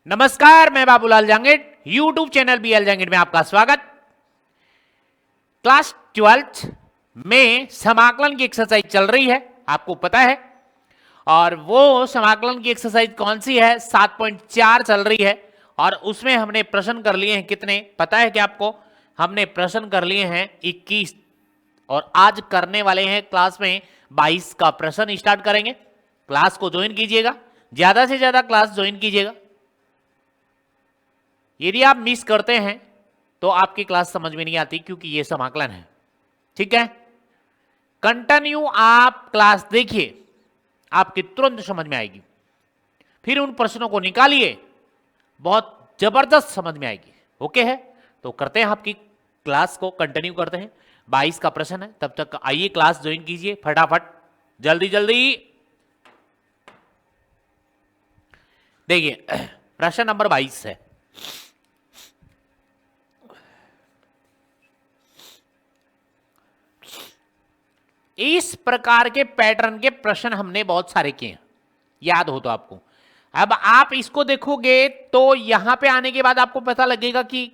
नमस्कार, मैं Babulal Jangid, YouTube channel BL Jangid में आपका स्वागत। क्लास 12th में समाकलन की एक्सरसाइज चल रही है, आपको पता है। और वो समाकलन की एक्सरसाइज कौन सी है? 7.4 चल रही है। और उसमें हमने प्रश्न कर लिए हैं कितने, पता है कि आपको? हमने प्रश्न कर लिए हैं 21 और आज करने वाले हैं क्लास में 22 का प्रश्न स्टार्ट करेंगे। क्लास को ज्वाइन कीजिएगा, ज्यादा से ज्यादा क्लास ज्वाइन कीजिएगा। यदि आप मिस करते हैं तो आपकी क्लास समझ में नहीं आती, क्योंकि ये समाकलन है। ठीक है, कंटिन्यू आप क्लास देखिए, आपकी तुरंत समझ में आएगी। फिर उन प्रश्नों को निकालिए, बहुत जबरदस्त समझ में आएगी। ओके है, तो करते हैं आपकी क्लास को कंटिन्यू करते हैं। 22 का प्रश्न है, तब तक आइए क्लास ज्वाइन कीजिए फटाफट, जल्दी जल्दी। देखिए प्रश्न नंबर 22 है। इस प्रकार के पैटर्न के प्रश्न हमने बहुत सारे किए हैं, याद हो तो आपको। अब आप इसको देखोगे तो यहां पे आने के बाद आपको पता लगेगा कि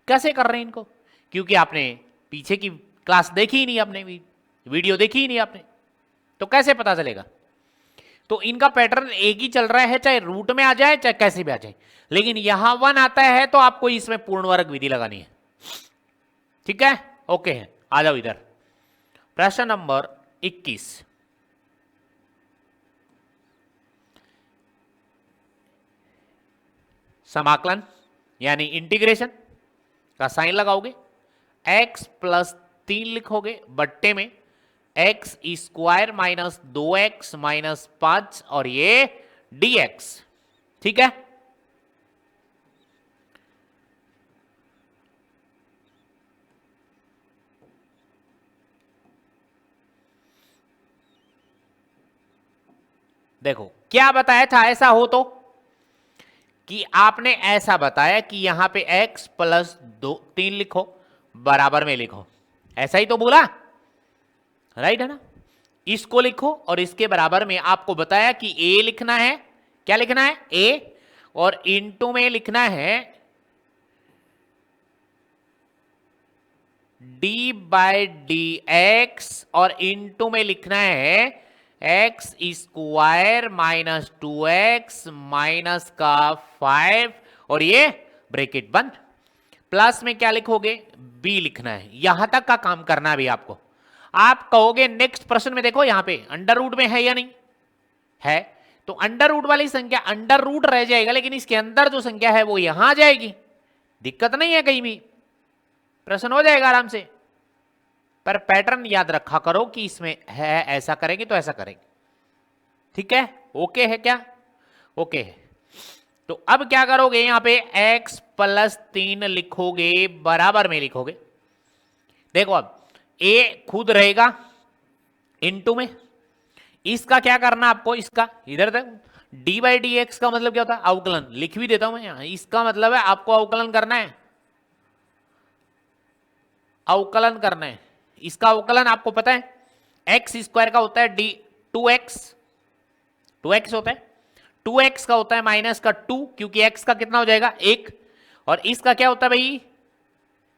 कैसे कर रहे हैं इनको, क्योंकि आपने पीछे की क्लास देखी ही नहीं, आपने वीडियो देखी ही नहीं आपने, तो कैसे पता चलेगा? तो इनका पैटर्न एक ही चल रहा है, चाहे रूट में आ जाए चाहे कैसे भी आ जाए। लेकिन यहां 1 आता है तो आपको इसमें पूर्ण वर्ग विधि लगानी है। ठीक है, ओके है, आ जाओ इधर। प्रश्न नंबर 21, समाकलन यानी इंटीग्रेशन का साइन लगाओगे, x प्लस 3 लिखोगे बट्टे में x square minus 2x minus 5 और ये dx। ठीक है, देखो क्या बताया था, ऐसा हो तो कि आपने ऐसा बताया कि यहां पे x प्लस 3 लिखो, बराबर में लिखो, ऐसा ही तो बोला, राइट है ना? इसको लिखो और इसके बराबर में आपको बताया कि a लिखना है, क्या लिखना है? a, और इनटू में लिखना है d बाय डी एक्स, और इनटू में लिखना है x square minus 2x minus का 5 और ये ब्रैकेट बंद, प्लस में क्या लिखोगे? b लिखना है। यहां तक का काम करना है भी आपको। आप कहोगे नेक्स्ट प्रश्न में देखो यहां पे अंडर रूट में है या नहीं है, तो अंडर रूट वाली संख्या अंडर रूट रह जाएगा, लेकिन इसके अंदर जो संख्या है वो यहां आ जाएगी, दिक्कत नहीं है, कहीं भी प्रश्न हो जाएगा आराम से। पर पैटर्न याद रखा करो कि इसमें है, ऐसा करेंगे तो ऐसा करेंगे। ठीक है, ओके है क्या? ओके है। तो अब क्या करोगे? यहां पे x प्लस 3 लिखोगे, बराबर में लिखोगे। देखो अब a खुद रहेगा इनटू में, इसका क्या करना आपको? इसका इधर देखो, d बाई डी एक्स का मतलब क्या होता है? अवकलन। लिख भी देता हूं मैं यहां, इसका मतलब है आपको अवकलन करना है, अवकलन करना है। इसका अवकलन आपको पता है एक्स स्क्वायर का होता है डी 2x होता है, 2x का होता है माइनस का 2, क्योंकि x का कितना हो जाएगा? 1, और इसका क्या होता है भाई?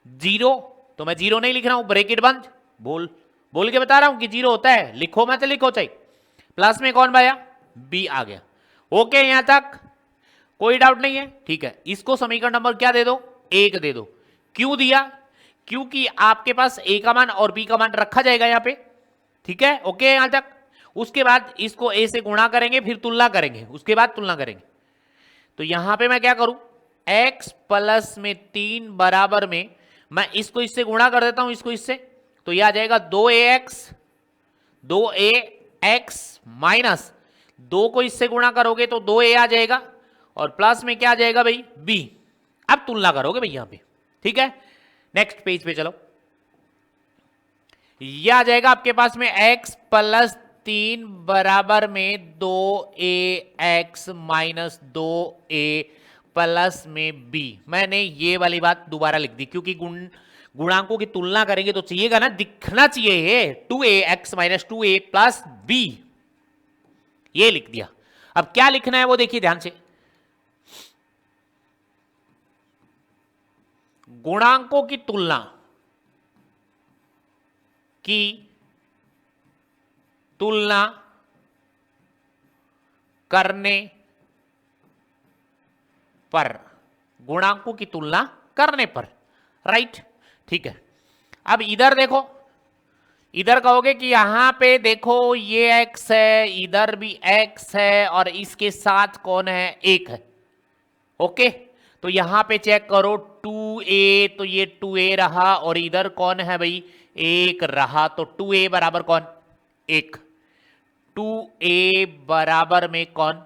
0। तो मैं 0 नहीं लिख रहा हूं, ब्रैकेट बंद, बोल के बता रहा हूं कि 0 होता है, लिखो मत लिखो चाहिए। प्लस में कौन भाया? b आ गया। ओके, यहां तक कोई डाउट नहीं है? ठीक है, इसको समीकरण नंबर क्या दे दो? 1 दे दो। क्यों दिया? क्योंकि आपके पास a का मान और b का मान रखा जाएगा यहां पे। ठीक है, ओके यहां तक। उसके बाद इसको a से गुणा करेंगे, फिर तुलना करेंगे, उसके बाद तुलना करेंगे। तो यहां पे मैं क्या करूं? x प्लस में 3 बराबर में मैं इसको इससे गुणा कर देता हूं, इसको इससे, तो यह आ जाएगा 2ax माइनस 2 को इससे गुणा करोगे तो 2a आ जाएगा, और प्लस में क्या आ जाएगा भाई? b। अब तुलना करोगे भाई यहां पे। ठीक है, नेक्स्ट पेज पे चलो। यह आ जाएगा आपके पास में x प्लस 3 बराबर में 2ax माइनस 2a प्लस में b। मैंने ये वाली बात दोबारा लिख दी, क्योंकि गुणांकों की तुलना करेंगे तो चाहिएगा ना, दिखना चाहिए 2ax minus 2a plus b, ये लिख दिया। अब क्या लिखना है वो देखिए ध्यान से। गुणांकों की तुलना करने पर, गुणांकों की तुलना करने पर, राइट। ठीक है, अब इधर देखो, इधर कहोगे कि यहां पे देखो ये x है, इधर भी x है, और इसके साथ कौन है, एक है। ओके, तो यहां पे चेक करो 2a, तो ये 2a रहा, और इधर कौन है भाई, एक रहा, तो 2a बराबर कौन, एक। 2a बराबर में कौन,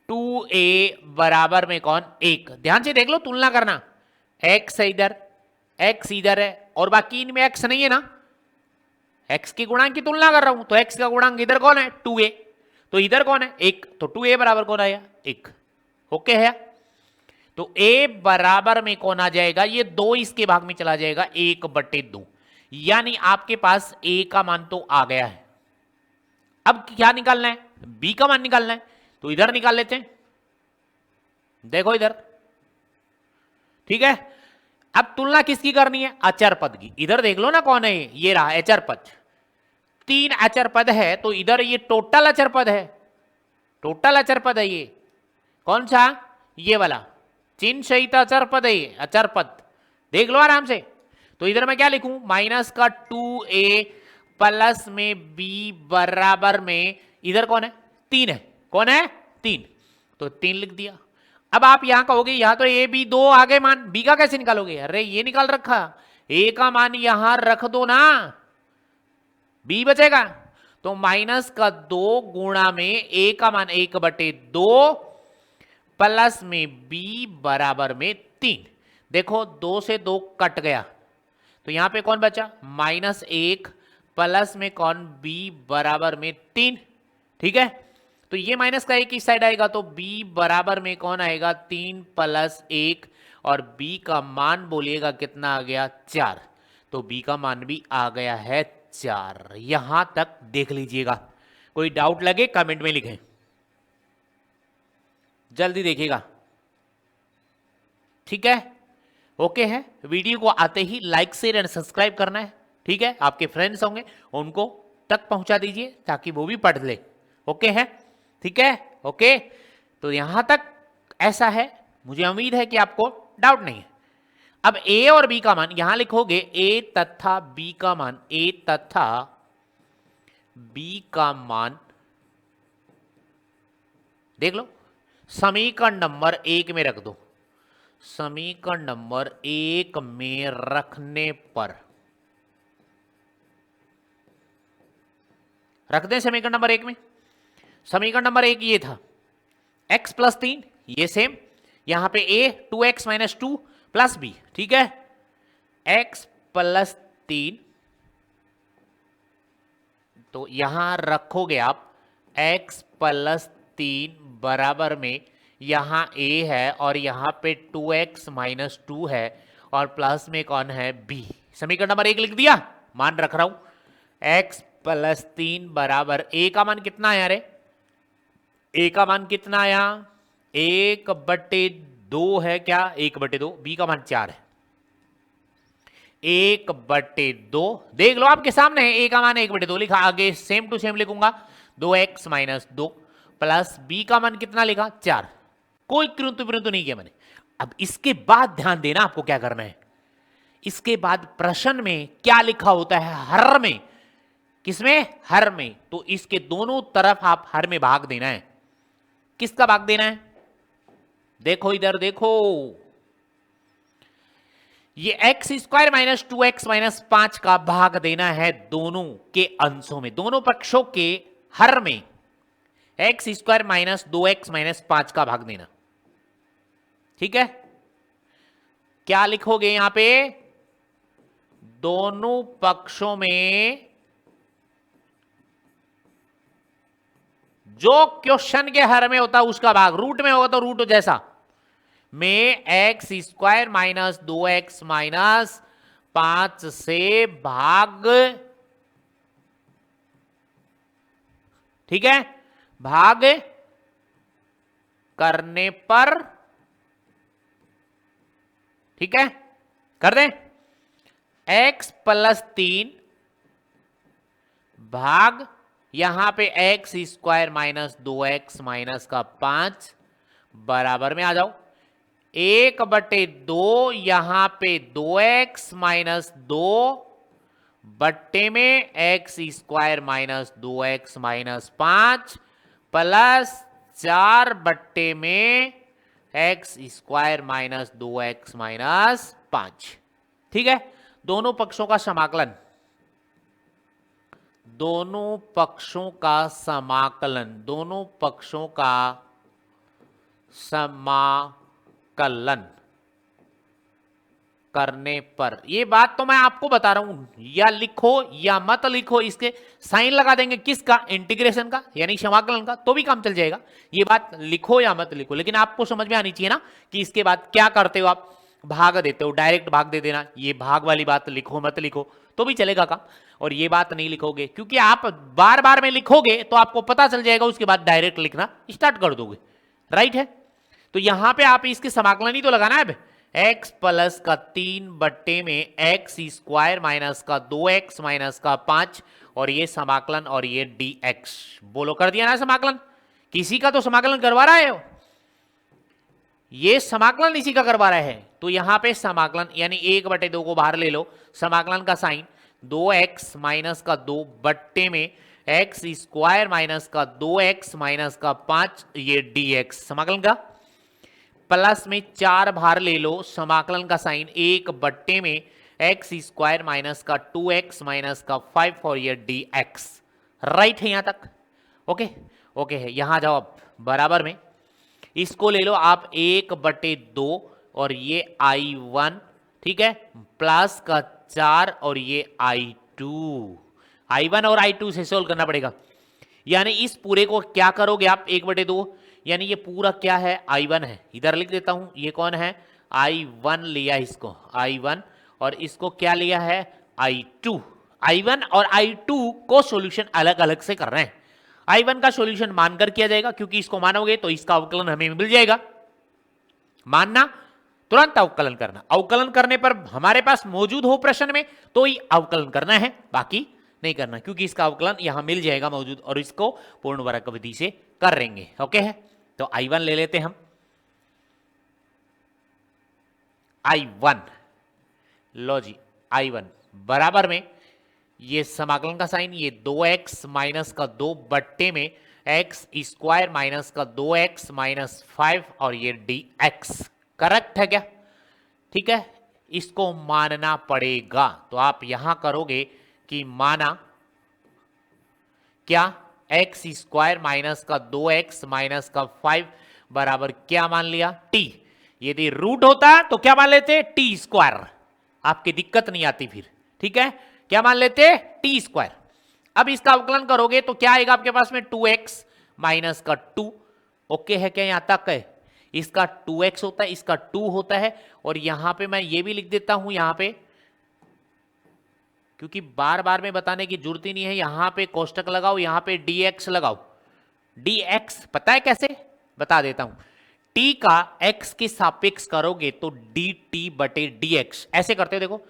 2a बराबर में कौन, एक। ध्यान से देख लो, तुलना करना, x है इधर, x इधर है, और बाकी इनमें x नहीं है ना, x के गुणांक की तुलना कर रहा हूं, तो x का गुणांक इधर कौन है, 2a, तो इधर कौन है, एक, तो 2a बराबर कौन आया, एक। ओके है, तो a बराबर में कौन आ जाएगा, ये दो इसके भाग में चला जाएगा, 1/2, यानी आपके पास a का मान तो आ गया है। अब क्या निकालना है, b का मान निकालना है, तो इधर निकाल लेते हैं, देखो इधर, ठीक है। अब तुलना किसकी करनी है, अचर पद की, इधर देख लो ना कौन है ये रहा अचर पद, 3 अचर पद है, तो इधर ये टोटल अचर पद है, टोटल अचर पद है ये, कौन सा, ये वाला चिन्ह सहित अचर पद है ये, अचर पद, देख लो आराम से। तो इधर मैं क्या लिखूं, माइनस का 2a प्लस में b बराबर में, इधर कौन है, 3 है, कौन है, 3, तो 3 लिख दिया। अब आप यहां कहोगे यहां तो a b 2 आगे मान, b का कैसे निकालोगे, अरे ये निकाल रखा, a का मान यहां रख दो ना, b बचेगा, तो माइनस का 2 गुणा में a का मान 1/2 प्लस में b बराबर में 3। देखो 2 से 2 कट गया, तो यहां पे कौन बचा, -1 प्लस में कौन, b बराबर में 3, ठीक है। तो ये माइनस का 1 इस साइड आएगा, तो b बराबर में कौन आएगा, 3 + 1, और b का मान बोलिएगा कितना आ गया, 4, तो b का मान भी आ गया है 4। यहां तक देख लीजिएगा, कोई डाउट लगे कमेंट में लिखें, जल्दी देखिएगा, ठीक है। ओके है, वीडियो को आते ही लाइक शेयर एंड सब्सक्राइब करना है, ठीक है। आपके फ्रेंड्स होंगे उनको तक पहुंचा दीजिए ताकि वो भी पढ़ ले, ओके है, ठीक है। ओके, तो यहां तक ऐसा है, मुझे उम्मीद है कि आपको डाउट नहीं है। अब a और b का मान यहां लिखोगे, a तथा b का मान, a तथा b का मान देख लो, समीकरण नंबर 1 में रख दो, समीकरण नंबर 1 में रखने पर, रख दें समीकरण नंबर 1 में। समीकरण नंबर 1 ये था, x + 3, ये सेम, यहां पे a 2x - 2 प्लस b, ठीक है, x + 3, तो यहां रखोगे आप x + 3 बराबर में, यहां a है और यहां पे 2x - 2 है, और प्लस में कौन है, b। समीकरण नंबर 1 लिख दिया, मान रख रहा हूं, x + 3 बराबर, a का मान कितना आया रे, a का मान कितना आया, 1/2 है क्या, 1/2, b का मान 4 है, 1/2, देख लो आपके सामने है, a का मान 1/2 लिखा, आगे सेम टू सेम लिखूंगा, 2x - 2 प्लस b का मान कितना लिखा, 4, कोई किंतु परंतु नहीं किया मैंने। अब इसके बाद ध्यान देना आपको क्या करना है, इसके बाद प्रश्न में क्या लिखा होता है, हर में, किसमें, हर में, तो इसके दोनों तरफ आप हर में भाग देना है। किसका भाग देना है, देखो इधर देखो, ये x² - 2x - 5 का भाग देना है दोनों के अंशों में, दोनों पक्षों के हर में x² - 2x - 5 का भाग देना, ठीक है। क्या लिखोगे यहां पे, दोनों पक्षों में जो क्वेश्चन के हर में होता है उसका भाग, रूट में होगा तो रूट जैसा में x² - 2x - 5 से भाग, ठीक है, भाग करने पर, ठीक है, कर दें, x प्लस 3 भाग यहां पे x square minus 2x minus का 5 बराबर में आ जाओ 1/2 यहां पे 2x माइनस 2 बट्टे में x square minus 2x minus 5 plus 4 में x square minus 2x minus 5। ठीक है, दोनों पक्षों का समाकलन, दोनों पक्षों का समाकलन, दोनों पक्षों का समाकलन करने पर, ये बात तो मैं आपको बता रहा हूं, या लिखो या मत लिखो, इसके साइन लगा देंगे, किसका, इंटीग्रेशन का यानी समाकलन का, तो भी काम चल जाएगा। ये बात लिखो या मत लिखो, लेकिन आपको समझ में आनी चाहिए ना कि इसके बाद क्या करते हो आप, भाग देते हो, डायरेक्ट भाग दे देना। ये भाग वाली बात लिखो मत लिखो तो भी चलेगा काम, और ये बात नहीं लिखोगे, क्योंकि आप बार बार में लिखोगे तो आपको पता चल जाएगा, उसके बाद डायरेक्ट लिखना स्टार्ट कर दोगे। राइट है, तो यहां पे आप इसके समाकलन ही तो लगाना है। x प्लस का 3 बट्टे में एक्स स्क्वायर माइनस का 2x माइनस का 5 और ये समाकलन और ये dx, बोलो कर दिया ना समाकलन, किसी का तो समाकलन करवा रहा है, ये समाकलन इसी का करवा रहा है। तो यहां पे समाकलन यानी 1/2 को बाहर ले लो, समाकलन का साइन 2x माइनस का 2 बट्टे में एक्स स्क्वायर माइनस का 2x माइनस का 5 ये dx, समाकलन का प्लस में 4 बाहर ले लो, समाकलन का साइन 1/2 में एक्स स्क्वायर माइनस का 2x माइनस का 5 और ये dx। राइट है यहां तक, ओके ओके है। यहां जाओ अब बराबर में, इसको ले लो आप 1/2 और ये I1, ठीक है, प्लस का 4 और ये I2, I1 और I2 से सोल्व करना पड़ेगा। यानी इस पूरे को क्या करोगे आप, 1/2, यानी ये पूरा क्या है, I1 है, इधर लिख देता हूं, ये कौन है, I1 लिया इसको, I1, और इसको क्या लिया है, I2। I1 और I2 को सॉल्यूशन अलग अलग से कर रहे हैं। I1 का सॉल्यूशन मानकर किया जाएगा, क्योंकि इसको मानोगे तो इसका अवकलन हमें मिल जाएगा, मानना तुरंत अवकलन करना, अवकलन करने पर हमारे पास मौजूद हो प्रश्न में तो ही अवकलन करना है, बाकी नहीं करना, क्योंकि इसका अवकलन यहां मिल जाएगा मौजूद, और इसको पूर्ण वर्ग विधि से कर लेंगे। ओके है, तो I1 ले लेते हम, I1 लो जी, I1 बराबर में ये समाकलन का साइन, ये 2x माइनस का 2 बट्टे में एक्स स्क्वायर माइनस का 2x माइनस 5 और ये dx। करेक्ट है क्या, ठीक है, इसको मानना पड़ेगा। तो आप यहां करोगे कि माना क्या, एक्स स्क्वायर माइनस का 2x माइनस का 5 बराबर क्या मान लिया, t। यदि रूट होता तो क्या मान लेते, टी स्क्वायर, आपकी दिक्कत नहीं आती फिर, ठीक है, क्या मान लेते, टी स्क्वायर। अब इसका अवकलन करोगे तो क्या आएगा आपके पास में, 2x माइनस का 2, ओके है क्या, यहां तक है, इसका 2x होता है, इसका 2 होता है, और यहां पे मैं ये भी लिख देता हूं यहां पे, क्योंकि बार बार में बताने की जरूरत ही नहीं है, यहां पे कोष्टक लगाओ, यहां पे dx लगाओ। dx पता है कैसे, बता देता हूं, t का x के सापेक्ष करोगे तो dt बटे dx, ऐसे करते हो, देखो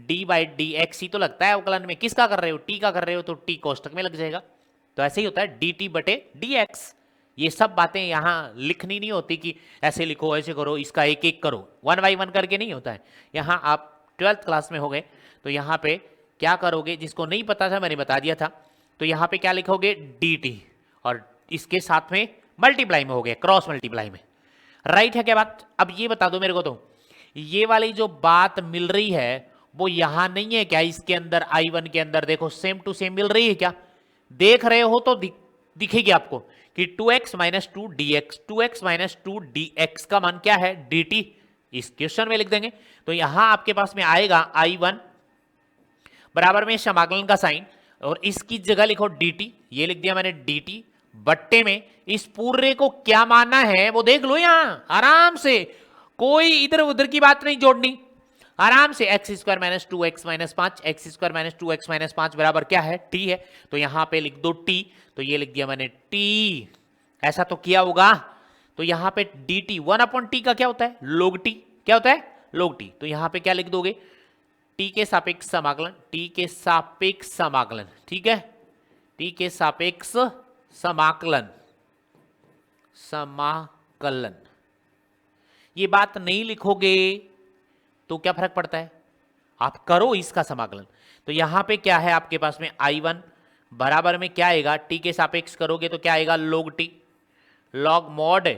d बाई dx ही तो लगता है अवकलन में, किसका कर रहे हो, t का कर रहे हो, तो t कोष्टक में लग जाएगा, तो ऐसे ही होता है dt बटे dx। ये सब बातें यहां लिखनी नहीं होती कि ऐसे लिखो ऐसे करो, इसका एक एक करो, 1 बाई 1 करके नहीं होता है। यहां आप 12th क्लास में हो गए, तो यहां पे क्या करोगे, जिसको नहीं पता था मैंने बता दिया था, तो यहां पे क्या लिखोगे, dt, और इसके साथ में मल्टीप्लाई में हो गया, क्रॉस मल्टीप्लाई में। राइट है क्या बात। अब ये बता दो मेरे को, तो ये वाली जो बात मिल रही है वो यहां नहीं है क्या, इसके अंदर I1 के अंदर देखो सेम टू सेम मिल रही है क्या, देख रहे हो तो दिखेगी आपको कि 2x minus 2 dx, 2x minus 2 dx का मान क्या है, dt, इस क्वेश्चन में लिख देंगे। तो यहां आपके पास में आएगा I1 बराबर में समाकलन का साइन, और इसकी जगह लिखो dt, ये लिख दिया मैंने dt बट्टे में इस पूरे को क्या मानना है वो देख लो, यहां आराम से, कोई इधर उधर की बात नहीं जोड़नी, आराम से x square minus 2x minus 5, x square minus 2x minus 5 बराबर क्या है, t है, तो यहां पे लिख दो t, तो ये लिख दिया मैंने t, ऐसा तो किया होगा, तो यहां पे डी टी 1/t का क्या होता है, log t, क्या होता है log t। तो यहां पे क्या लिख दोगे, t के सापेक्ष समाकलन, t के सापेक्ष समाकलन, ठीक है, t के सापेक्ष समाकलन, समाकलन। ये बात नहीं लिखोगे तो क्या फर्क पड़ता है, आप करो इसका समाकलन। तो यहां पे क्या है आपके पास में I1 बराबर में क्या आएगा, t के सापेक्ष करोगे तो क्या आएगा log t, log mod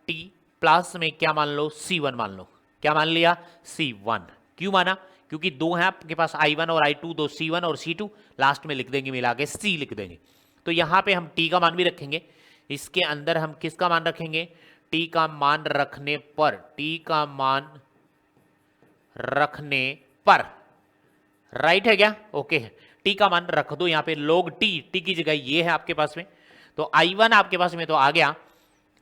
t plus में क्या मान लो C1 मान लो, क्या मान लिया C1। क्यों माना, क्योंकि दो हैं आपके पास I1 और I2, दो C1 और C2, लास्ट में लिख देंगे मिला के C लिख देंगे। तो यहां पे हम t का मान भी रखेंगे, इसके अंदर हम किसका मान रखेंगे, t का मान रखने पर, t का मान रखने पर, राइट है क्या, ओके है, t का मान रख दो यहां पे log t की जगह ये है आपके पास में। तो I1 आपके पास में तो आ गया,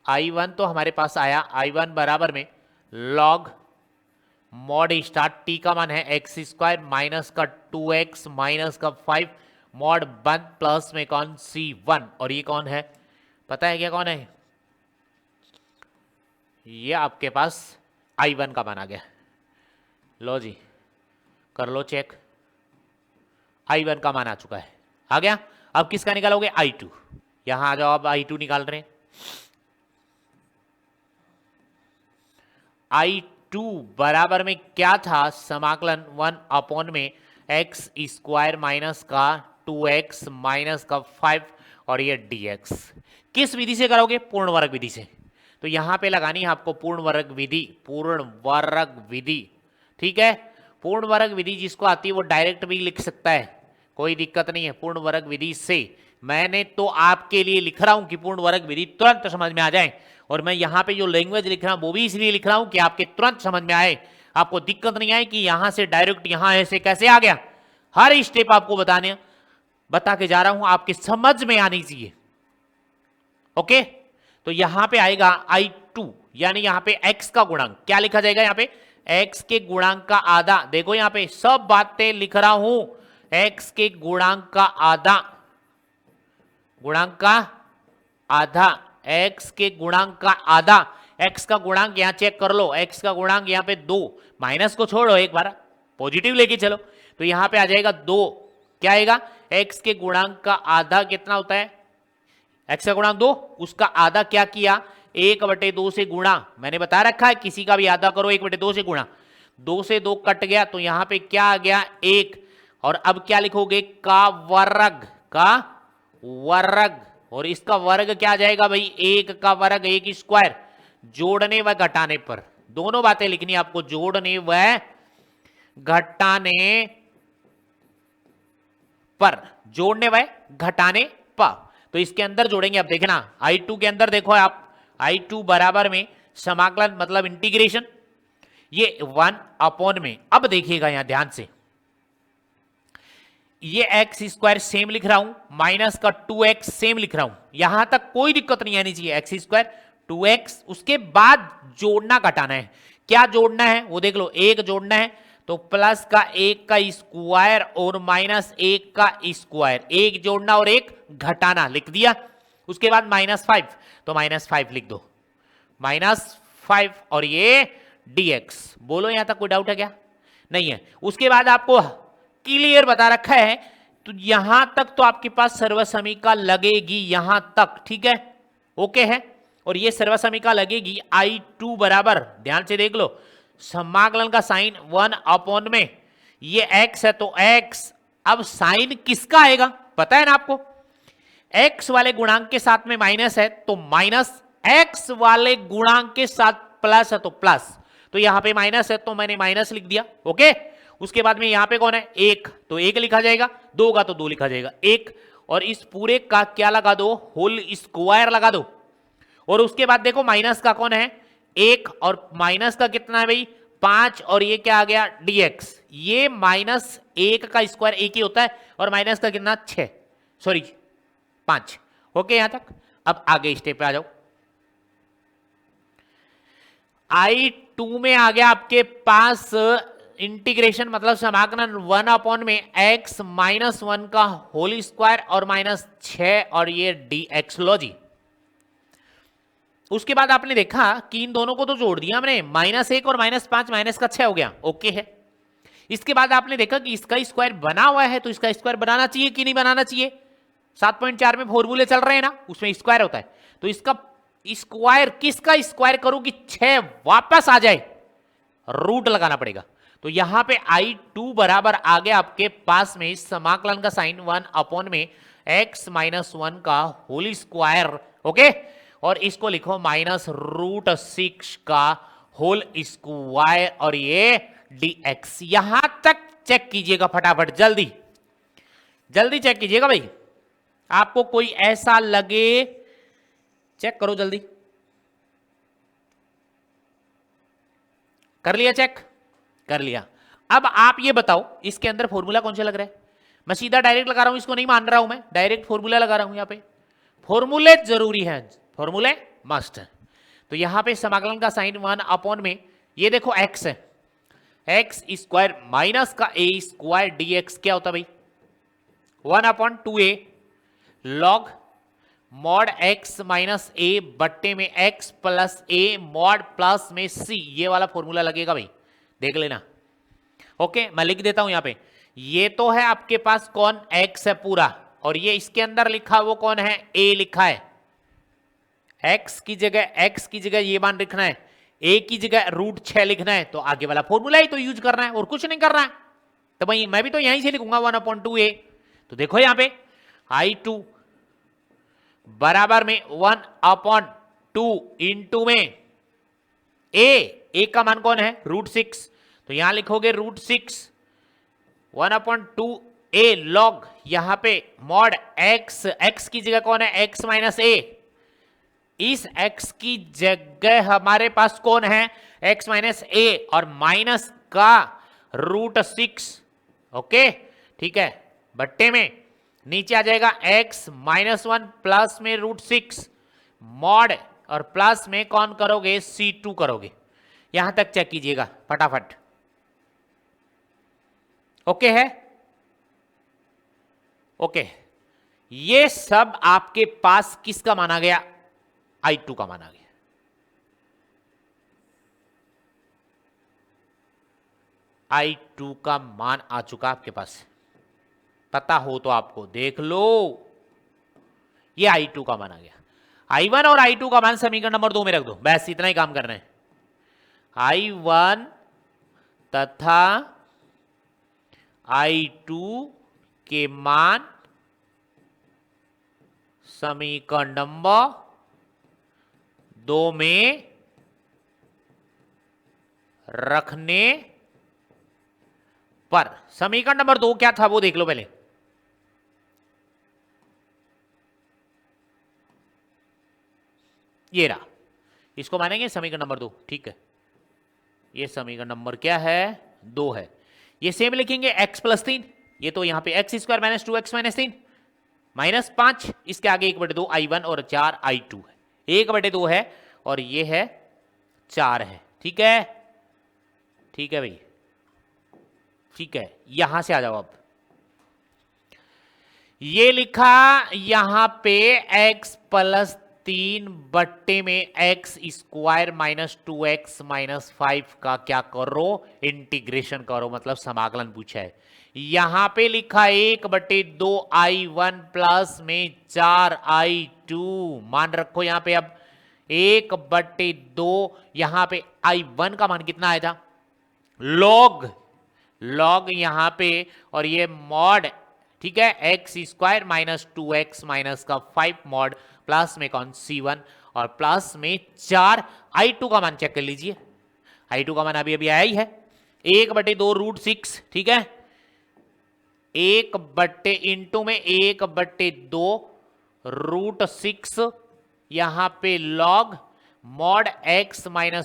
I1 तो हमारे पास आया, I1 बराबर में log मॉड स्टार्ट t का मान है x स्क्वायर माइनस का 2x माइनस का 5 मॉड 1 प्लस में कौन C1, और ये कौन है पता है क्या, कौन है, ये आपके पास I1 का मान आ गया। लो जी कर लो चेक, I1 का मान आ चुका है, आ गया। अब किसका निकालोगे, I2, यहां आ जाओ, अब I2 निकाल रहे हैं। I2 बराबर में क्या था, समाकलन 1 में x स्क्वायर माइनस का 2x माइनस का 5 और ये dx। किस विधि से करोगे, पूर्ण वर्ग विधि से। तो यहां पे लगानी है आपको पूर्ण वर्ग विधि, पूर्ण वर्ग विधि, ठीक है। पूर्ण वर्ग विधि जिसको आती है वो डायरेक्ट भी लिख सकता है, कोई दिक्कत नहीं है। पूर्ण वर्ग विधि से मैंने तो आपके लिए लिख रहा हूं कि पूर्ण वर्ग विधि तुरंत समझ में आ जाए, और मैं यहां पे जो लैंग्वेज लिख रहा हूं वो भी इसलिए लिख रहा हूं कि आपके तुरंत समझ में आए, आपको दिक्कत नहीं आए कि यहां से डायरेक्ट यहां ऐसे कैसे आ गया। हर स्टेप आपको बता के जा रहा हूं, आपके समझ में आनी चाहिए, ओके। तो यहां पे आएगा I2, यानी यहां पे x का गुणांक क्या लिखा जाएगा, यहां पे x के गुणांक का आधा, देखो यहां पे सब बातें लिख रहा हूं, x के गुणांक का आधा, गुणांक का आधा, x के गुणांक का आधा। x का गुणांक यहां चेक कर लो, x का गुणांक यहां पे 2, माइनस को छोड़ो एक बार पॉजिटिव लेके चलो, तो यहां पे आ जाएगा 2, क्या आएगा, x के गुणांक का आधा कितना होता है, x का गुणांक 2, उसका आधा क्या किया 1/2 से गुणा, मैंने बता रखा है किसी का भी आधा करो 1/2 से गुणा, 2 से 2 कट गया तो यहां पे क्या आ गया 1, और अब क्या लिखोगे का वर्ग, का वर्ग, और इसका वर्ग क्या आ जाएगा भाई 1 का वर्ग 1 स्क्वायर, जोड़ने व घटाने पर, दोनों बातें लिखनी आपको, जोड़ने व घटाने पर, जोड़ने व घटाने पर। तो इसके अंदर जोड़ेंगे, अब देखना I2 के अंदर देखो आप, I2 बराबर में समाकलन मतलब इंटीग्रेशन, ये 1 में, अब देखिएगा यहां ध्यान से, ये x स्क्वायर सेम लिख रहा हूं, माइनस का 2x सेम लिख रहा हूं, यहां तक कोई दिक्कत नहीं आनी चाहिए, x स्क्वायर 2x, उसके बाद जोड़ना घटाना है, क्या जोड़ना है वो देख लो, 1 जोड़ना है तो प्लस का 1 का स्क्वायर और माइनस 1 का स्क्वायर, 1 जोड़ना और 1 घटाना, लिख दिया। उसके बाद -5, तो -5 लिख दो, -5 और ये dx। बोलो यहां तक कोई डाउट है क्या, नहीं है। उसके बाद आपको क्लियर बता रखा है, तो यहां तक तो आपके पास सर्वसमीका लगेगी, यहां तक ठीक है, ओके है। और ये सर्वसमीका लगेगी I2 बराबर, ध्यान से देख लो, समाकलन का साइन 1 में, ये x है तो x, अब साइन किसका आएगा पता है ना आपको, x वाले गुणांक के साथ में माइनस है तो माइनस, x वाले गुणांक के साथ प्लस है तो प्लस, तो यहां पे माइनस है तो मैंने माइनस लिख दिया, ओके। उसके बाद में यहां पे कौन है 1, तो 1 लिखा जाएगा, 2 का तो 2 लिखा जाएगा 1, और इस पूरे का क्या लगा दो, होल स्क्वायर लगा दो, और उसके बाद देखो माइनस का कौन है 1, और माइनस का कितना है भाई 5, और ये क्या आ गया dx, ये -1 का स्क्वायर 1 ही होता है, और माइनस का कितना 6, सॉरी 5, ओके यहां तक। अब आगे स्टेप पे आ जाओ, I2 में आ गया आपके पास इंटीग्रेशन मतलब समाकलन 1 में x -1 का होल स्क्वायर और -6 और ये dx, लो जी उसके बाद आपने देखा कि इन दोनों को तो जोड़ दिया हमने, -1 और -5 -6 हो गया, ओके है। इसके बाद आपने देखा कि इसका स्क्वायर बना हुआ है, तो इसका स्क्वायर बनाना चाहिए कि नहीं बनाना चाहिए? 7.4 में फॉर्मूले चल रहे हैं ना, उसमें स्क्वायर होता है, तो इसका स्क्वायर किसका स्क्वायर करूं कि 6 वापस आ जाए? रूट लगाना पड़ेगा। तो यहां पे I2 बराबर आ गया आपके पास में इस समाकलन का साइन 1/में x-1 का होल स्क्वायर, ओके। और इसको लिखो -√6 का होल स्क्वायर और ये dx। यहां तक चेक कीजिएगा फटाफट, जल्दी जल्दी चेक कीजिएगा भाई, आपको कोई ऐसा लगे चेक करो जल्दी। कर लिया चेक? कर लिया। अब आप ये बताओ इसके अंदर फॉर्मूला कौन सा लग रहा है? मैं सीधा डायरेक्ट लगा रहा हूं, इसको नहीं मान रहा हूं, मैं डायरेक्ट फॉर्मूला लगा रहा हूं। यहां पे फॉर्मूले जरूरी है, फॉर्मूले मस्ट है। तो यहां पे समाकलन का साइन 1/में ये देखो x है, x स्क्वायर माइनस का a स्क्वायर dx क्या होता भाई? 1/2a log mod x minus a बट्टे में x plus a mod plus में c, ये वाला फॉर्मूला लगेगा भाई, देख लेना। ओके, मैं लिख देता हूं यहां पे, ये तो है आपके पास कौन? x है पूरा, और ये इसके अंदर लिखा वो कौन है? a लिखा है। x की जगह ये मान लिखना है, a की जगह √6 लिखना है, तो आगे वाला फॉर्मूला ही तो यूज करना है और कुछ नहीं करना है। तो भाई मैं भी तो यहीं से लिखूंगा 1/2a। तो देखो यहां पे I2 बराबर में 1/2 इंटू में a का मान कौन है? √6, तो यहां लिखोगे √6 1/2a लॉग, यहां पे मॉड x की जगह कौन है? x minus a। इस x की जगह हमारे पास कौन है? x माइनस a और माइनस का √6, ओके ठीक है, बट्टे में नीचे आ जाएगा x-1 प्लस में √6 मॉड और प्लस में कौन करोगे? C2 करोगे। यहां तक चेक कीजिएगा फटाफट, ओके है? ओके, ये सब आपके पास किसका माना गया? I2 का माना गया। I2 का मान आ चुका आपके पास, पता हो तो आपको देख लो, ये I2 का मान आ गया। I1 और I2 का मान समीकरण नंबर 2 में रख दो, बस इतना ही काम करना है। I1 तथा I2 के मान समीकरण नंबर 2 में रखने पर, समीकरण नंबर 2 क्या था वो देख लो पहले। ये रहा, इसको मानेंगे समीकरण नंबर 2, ठीक है। ये समीकरण नंबर क्या है? 2 है। ये सेम लिखेंगे x + 3, ये तो यहां पे x² - 2x - 3 -5, इसके आगे 1/2 I1 और 4 I2 है, 1/2 है और ये है 4 है, ठीक है? ठीक है भाई, ठीक है। यहां से आ जाओ, अब ये लिखा यहां पे x + 3 बट्टे में x² - 2x - 5 का क्या करो? इंटीग्रेशन करो, मतलब समाकलन पूछा है। यहां पे लिखा 1/2 I1 प्लस में 4 I2, मान रखो यहां पे। अब 1/2 यहां पे I1 का मान कितना आया था? लॉग यहां पे, और ये मॉड, ठीक है, x² - 2x - 5 मॉड प्लस में कौन? C1 और प्लस में 4 I2 का मान चेक कर लीजिए। I2 का मान अभी अभी आया ही है, 1/2 √6, ठीक है, 1 इंटू में 1/2 √6, यहां पे लॉग मॉड x-1 -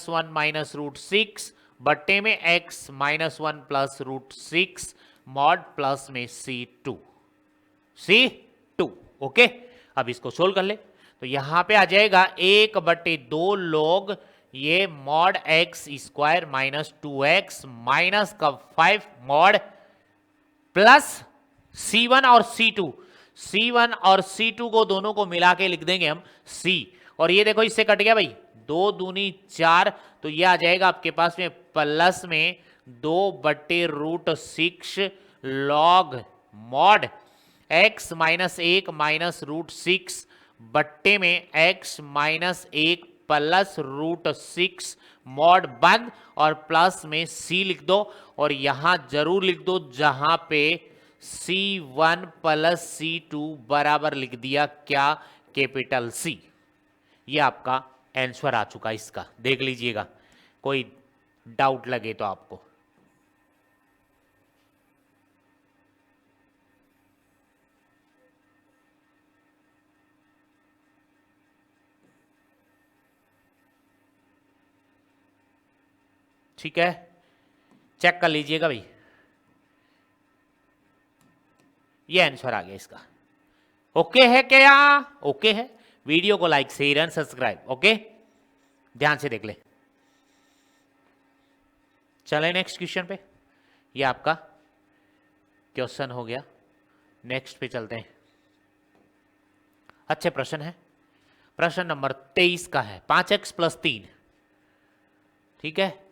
√6 बट्टे में x-1 प्लस √6 मॉड प्लस में C2, ओके। अब इसको सोल्व कर ले, तो यहां पे आ जाएगा 1/2 लॉग ये मॉड x² - 2x माइनस का 5 मॉड प्लस C1 और C2 को दोनों को मिला के लिख देंगे हम C, और ये देखो इससे कट गया भाई, 2 दूनी 4, तो ये आ जाएगा आपके पास में प्लस में 2/√6 log mod x minus 1 minus √6 बट्टे में x माइनस 1 प्लस √6 मॉड बंद और प्लस में c लिख दो, और यहां जरूर लिख दो जहां पे C1 प्लस C2 बराबर लिख दिया क्या, कैपिटल C। ये आपका आंसर आ चुका इसका, देख लीजिएगा कोई डाउट लगे तो आपको। ठीक है, चेक कर लीजिएगा भाई, ये आंसर आ गया इसका। ओके है क्या? ओके है। वीडियो को like share and subscribe. Okay, ध्यान से देख ले। चले नेक्स्ट क्वेश्चन पे, ये आपका क्वेश्चन हो गया। नेक्स्ट पे चलते हैं। अच्छे प्रश्न है, प्रश्न नंबर 23 का है, 5x प्लस 3। ठीक है,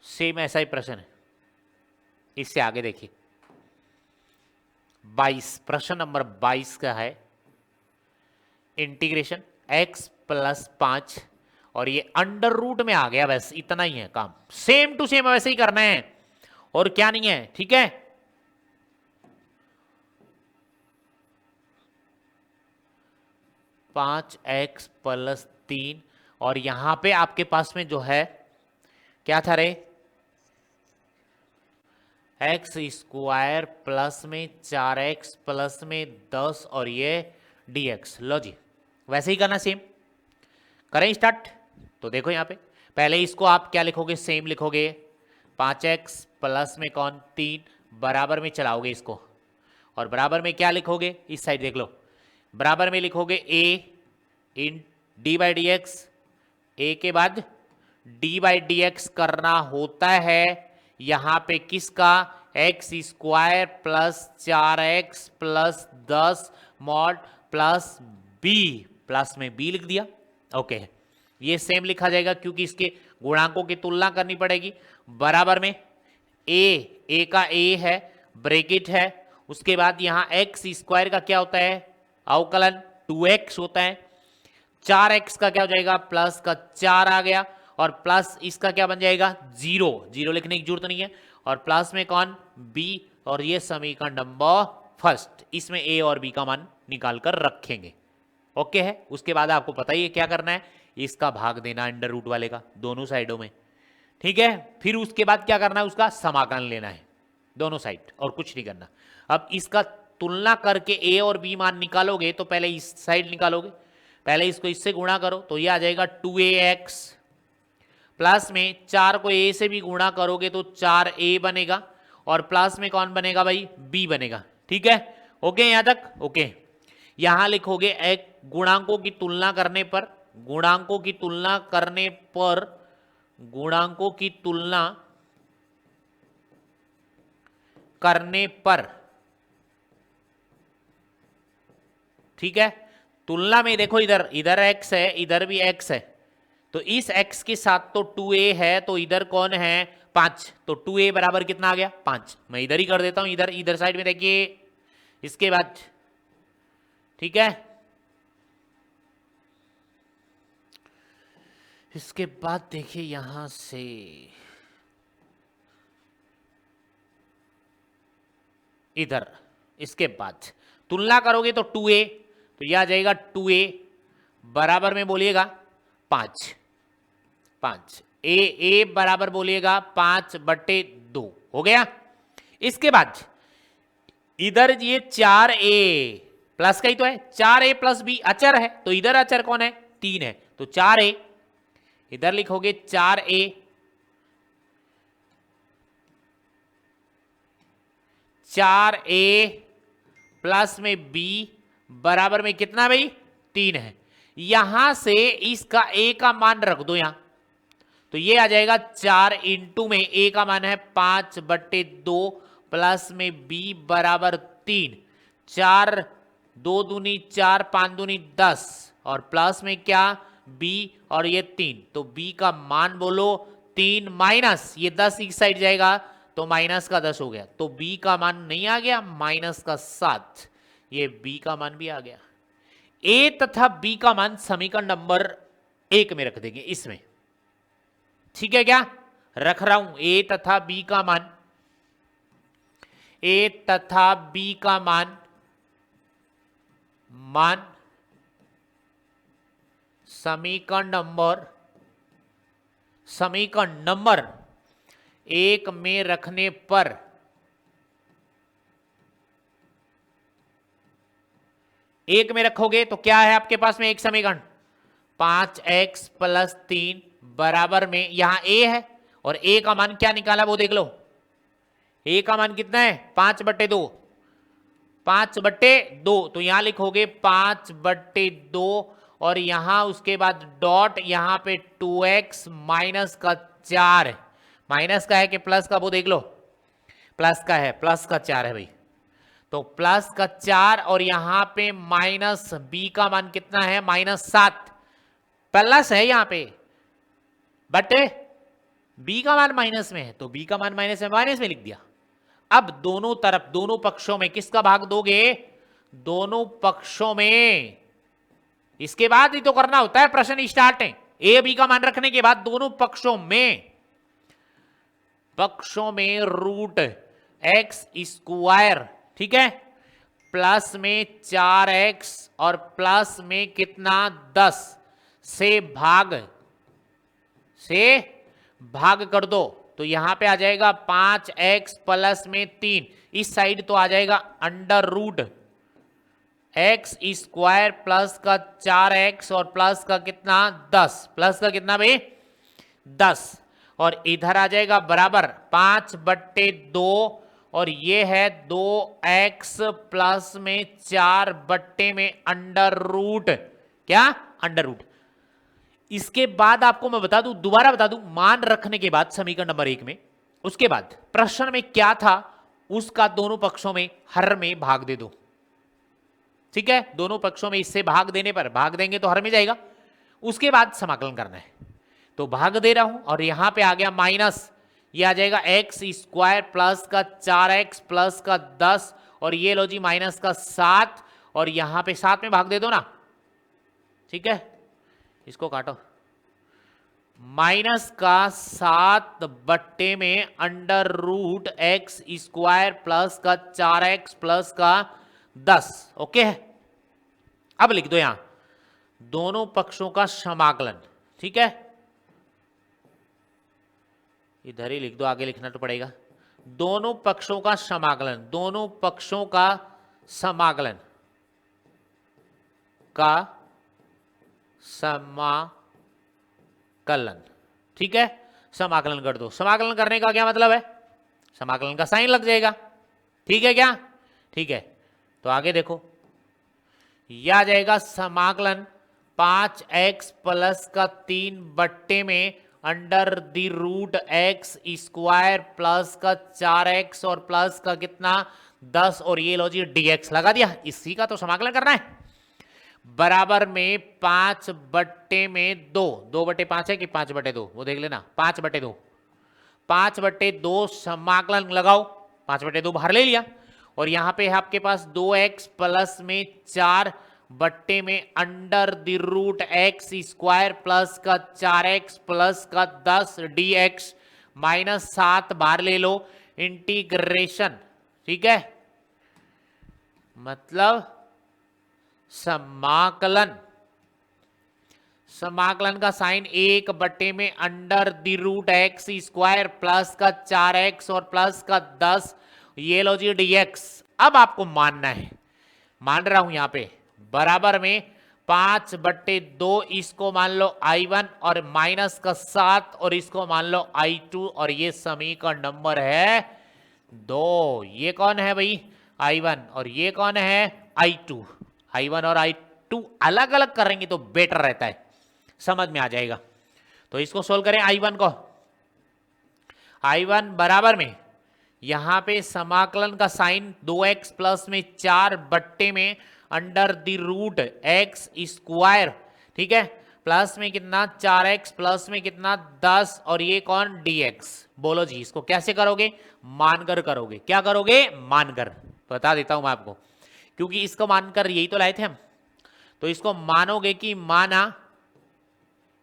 सेम ऐसा ही प्रश्न है। इससे आगे देखिए 22, प्रश्न नंबर 22 का है, इंटीग्रेशन x प्लस 5, और ये अंडर रूट में आ गया, बस इतना ही है काम, सेम टू सेम वैसे ही करना है और क्या नहीं है। ठीक है, पांच एक्स प्लस 3, और यहां पे आपके पास में जो है क्या था रे, एक्स स्क्वायर प्लस में 4x प्लस में 10 और ये dx। लो जी, वैसे ही करना सेम। करें स्टार्ट, तो देखो यहां पे पहले इसको आप क्या लिखोगे, सेम लिखोगे, 5x प्लस में कौन 3 बराबर में चलाओगे इसको, और बराबर में क्या लिखोगे, इस साइड देख लो, बराबर में लिखोगे a in d by d x, a के बाद डी बाई डी एक्स करना होता है यहां पे किसका, x square plus 4x plus 10 mod plus b, plus में बी लिख दिया। ओके, ये सेम लिखा जाएगा क्योंकि इसके गुणांकों की तुलना करनी पड़ेगी। बराबर में ए का ए है, ब्रैकेट है, उसके बाद यहां एक्स स्क्वायर का क्या होता है, अवकलन 2x होता है, 4x का क्या हो जाएगा, प्लस का 4 आ गया, और प्लस इसका क्या बन जाएगा, 0 लिखने की जरूरत नहीं है, और प्लस में कौन b, और ये समीकरण नंबर फर्स्ट, इसमें a और b का मान निकाल कर रखेंगे। ओके है, उसके बाद आपको पता ही है क्या करना है, इसका भाग देना अंडर रूट वाले का दोनों साइडों में। ठीक है, फिर उसके बाद क्या करना है, उसका समाकलन लेना है दोनों साइड, और कुछ नहीं करना। अब इसका तुलना करके a और b मान निकालोगे तो पहले इस साइड निकालोगे, पहले इसको इससे गुणा करो तो ये आ जाएगा 2ax, प्लस में 4 को a से भी गुणा करोगे तो 4a बनेगा, और प्लस में कौन बनेगा भाई, b बनेगा। ठीक है, ओके यहां तक। ओके, यहां लिखोगे एक गुणांकों की तुलना करने पर, गुणांकों की तुलना करने पर, गुणांकों की तुलना करने पर, ठीक है, तुलना में देखो इधर x है, इधर भी x है, तो इस x के साथ तो 2a है, तो इधर कौन है 5, तो 2a बराबर कितना आ गया 5। मैं इधर ही कर देता हूं, इधर साइड में देखिए, इसके बाद ठीक है, इसके बाद देखिए यहां से इधर, इसके बाद तुलना करोगे तो 2a, तो यह आ जाएगा 2a बराबर में बोलिएगा 5 ए बराबर बोलिएगा 5/2 हो गया। इसके बाद इधर ये 4a प्लस का ही तो है, 4a प्लस b अचर है, तो इधर अचर कौन है 3 है, तो 4a इधर लिखोगे 4a प्लस में b बराबर में कितना भाई 3 है। यहां से इसका a का मान रख दो यहां, तो ये आ जाएगा 4 इंटू में a का मान है 5/2 प्लस में b बराबर 3, 4 2 दूनी 4, 5 दूनी 10 और प्लस में क्या b और ये 3, तो b का मान बोलो 3 माइनस ये 10 इस साइड जाएगा तो माइनस का 10 हो गया, तो b का मान नहीं आ गया माइनस का 7, ये b का मान भी आ गया। a तथा b का मान समीकरण नंबर 1 में रख देंगे इसमें, ठीक है क्या? रख रहा हूं a तथा b का मान, a तथा b का मान समीकरण नंबर 1 में रखने पर एक में रखोगे तो क्या है आपके पास में एक समीकरण 5x प्लस 3 बराबर में यहां a है और a का मान क्या निकाला वो देख लो, a का मान कितना है 5/2, 5/2, तो यहां लिखोगे 5/2 और यहां उसके बाद डॉट यहां पे 2x माइनस का 4 है, माइनस का है कि प्लस का वो देख लो, प्लस का है, प्लस का 4 है भाई, तो प्लस का 4 और यहां पे माइनस b का मान कितना है -7, प्लस है यहां पे बटे b का मान माइनस में है तो b का मान माइनस में लिख दिया। अब दोनों तरफ दोनों पक्षों में किसका भाग दोगे, दोनों पक्षों में, इसके बाद ही तो करना होता है, प्रश्न स्टार्ट है a b का मान रखने के बाद दोनों पक्षों में रूट एक्स स्क्वायर, ठीक है, प्लस में 4x और प्लस में कितना 10 से भाग कर दो, तो यहां पे आ जाएगा 5x प्लस में 3, इस साइड तो आ जाएगा under root x square plus का 4x और प्लस का कितना 10, प्लस का कितना भाई 10, और इधर आ जाएगा बराबर 5/2 और ये है 2x प्लस में 4 में अंडर रूट, क्या अंडर रूट। इसके बाद आपको मैं बता दूं, दोबारा बता दूं, मान रखने के बाद समीकरण नंबर 1 में, उसके बाद प्रश्न में क्या था उसका दोनों पक्षों में हर में भाग दे दो, ठीक है, दोनों पक्षों में इससे भाग देने पर, भाग देंगे तो हर में जाएगा, उसके बाद समाकलन करना है, तो भाग दे रहा हूं और यहां पे आ गया माइनस, ये आ जाएगा एक्स स्क्वायर प्लस का 4x प्लस का 10 और ये लो जी माइनस का 7 और यहां पे 7 में भाग दे दो ना, ठीक है, इसको काटो, माइनस का 7 में under root x square plus का 4x प्लस का 10, ओके है। अब लिख दो यहां दोनों पक्षों का समाकलन, ठीक है, इधर ही लिख दो, आगे लिखना तो पड़ेगा, दोनों पक्षों का समाकलन, दोनों पक्षों का समाकलन ठीक है, समाकलन कर दो। समाकलन करने का क्या मतलब है, समाकलन का साइन लग जाएगा, ठीक है क्या, ठीक है, तो आगे देखो, यह आ जाएगा समाकलन 5x प्लस का 3 में under the root x square plus का 4x और प्लस का कितना 10 और ये लो जी dx लगा दिया, इसी का तो समाकलन करना है, बराबर में 5/2, 2/5 है कि 5/2 वो देख लेना, 5/2, 5/2 समाकलन लगाओ, 5/2 बाहर ले लिया और यहां पे है आपके पास 2x प्लस में 4 में under the root x square plus का 4x प्लस का 10 dx -7 बाहर ले लो, इंटीग्रेशन, ठीक है, मतलब समाकलन का साइन 1 में under the root x square plus का 4x और प्लस का 10 ये लो जी dx। अब आपको मानना है, मान रहा हूं यहां पे, बराबर में 5/2, इसको मान लो I1 और माइनस का 7 और इसको मान लो I2 और ये समीकरण नंबर है 2। ये कौन है भाई I1 और ये कौन है I2। I1 और I2 अलग अलग करेंगे तो बेटर रहता है, समझ में आ जाएगा। तो इसको सोल्व करें I1 को, I1 बराबर में यहां पे समाकलन का साइन 2x प्लस में 4 में under the root x square, ठीक है, प्लस में कितना 4x प्लस में कितना 10 और ये कौन dx। बोलो जी इसको कैसे करोगे, मानकर करोगे। क्या करोगे, मानकर। बता देता हूं मैं आपको, क्योंकि इसको मानकर यही तो लाए थे हम। तो इसको मानोगे कि माना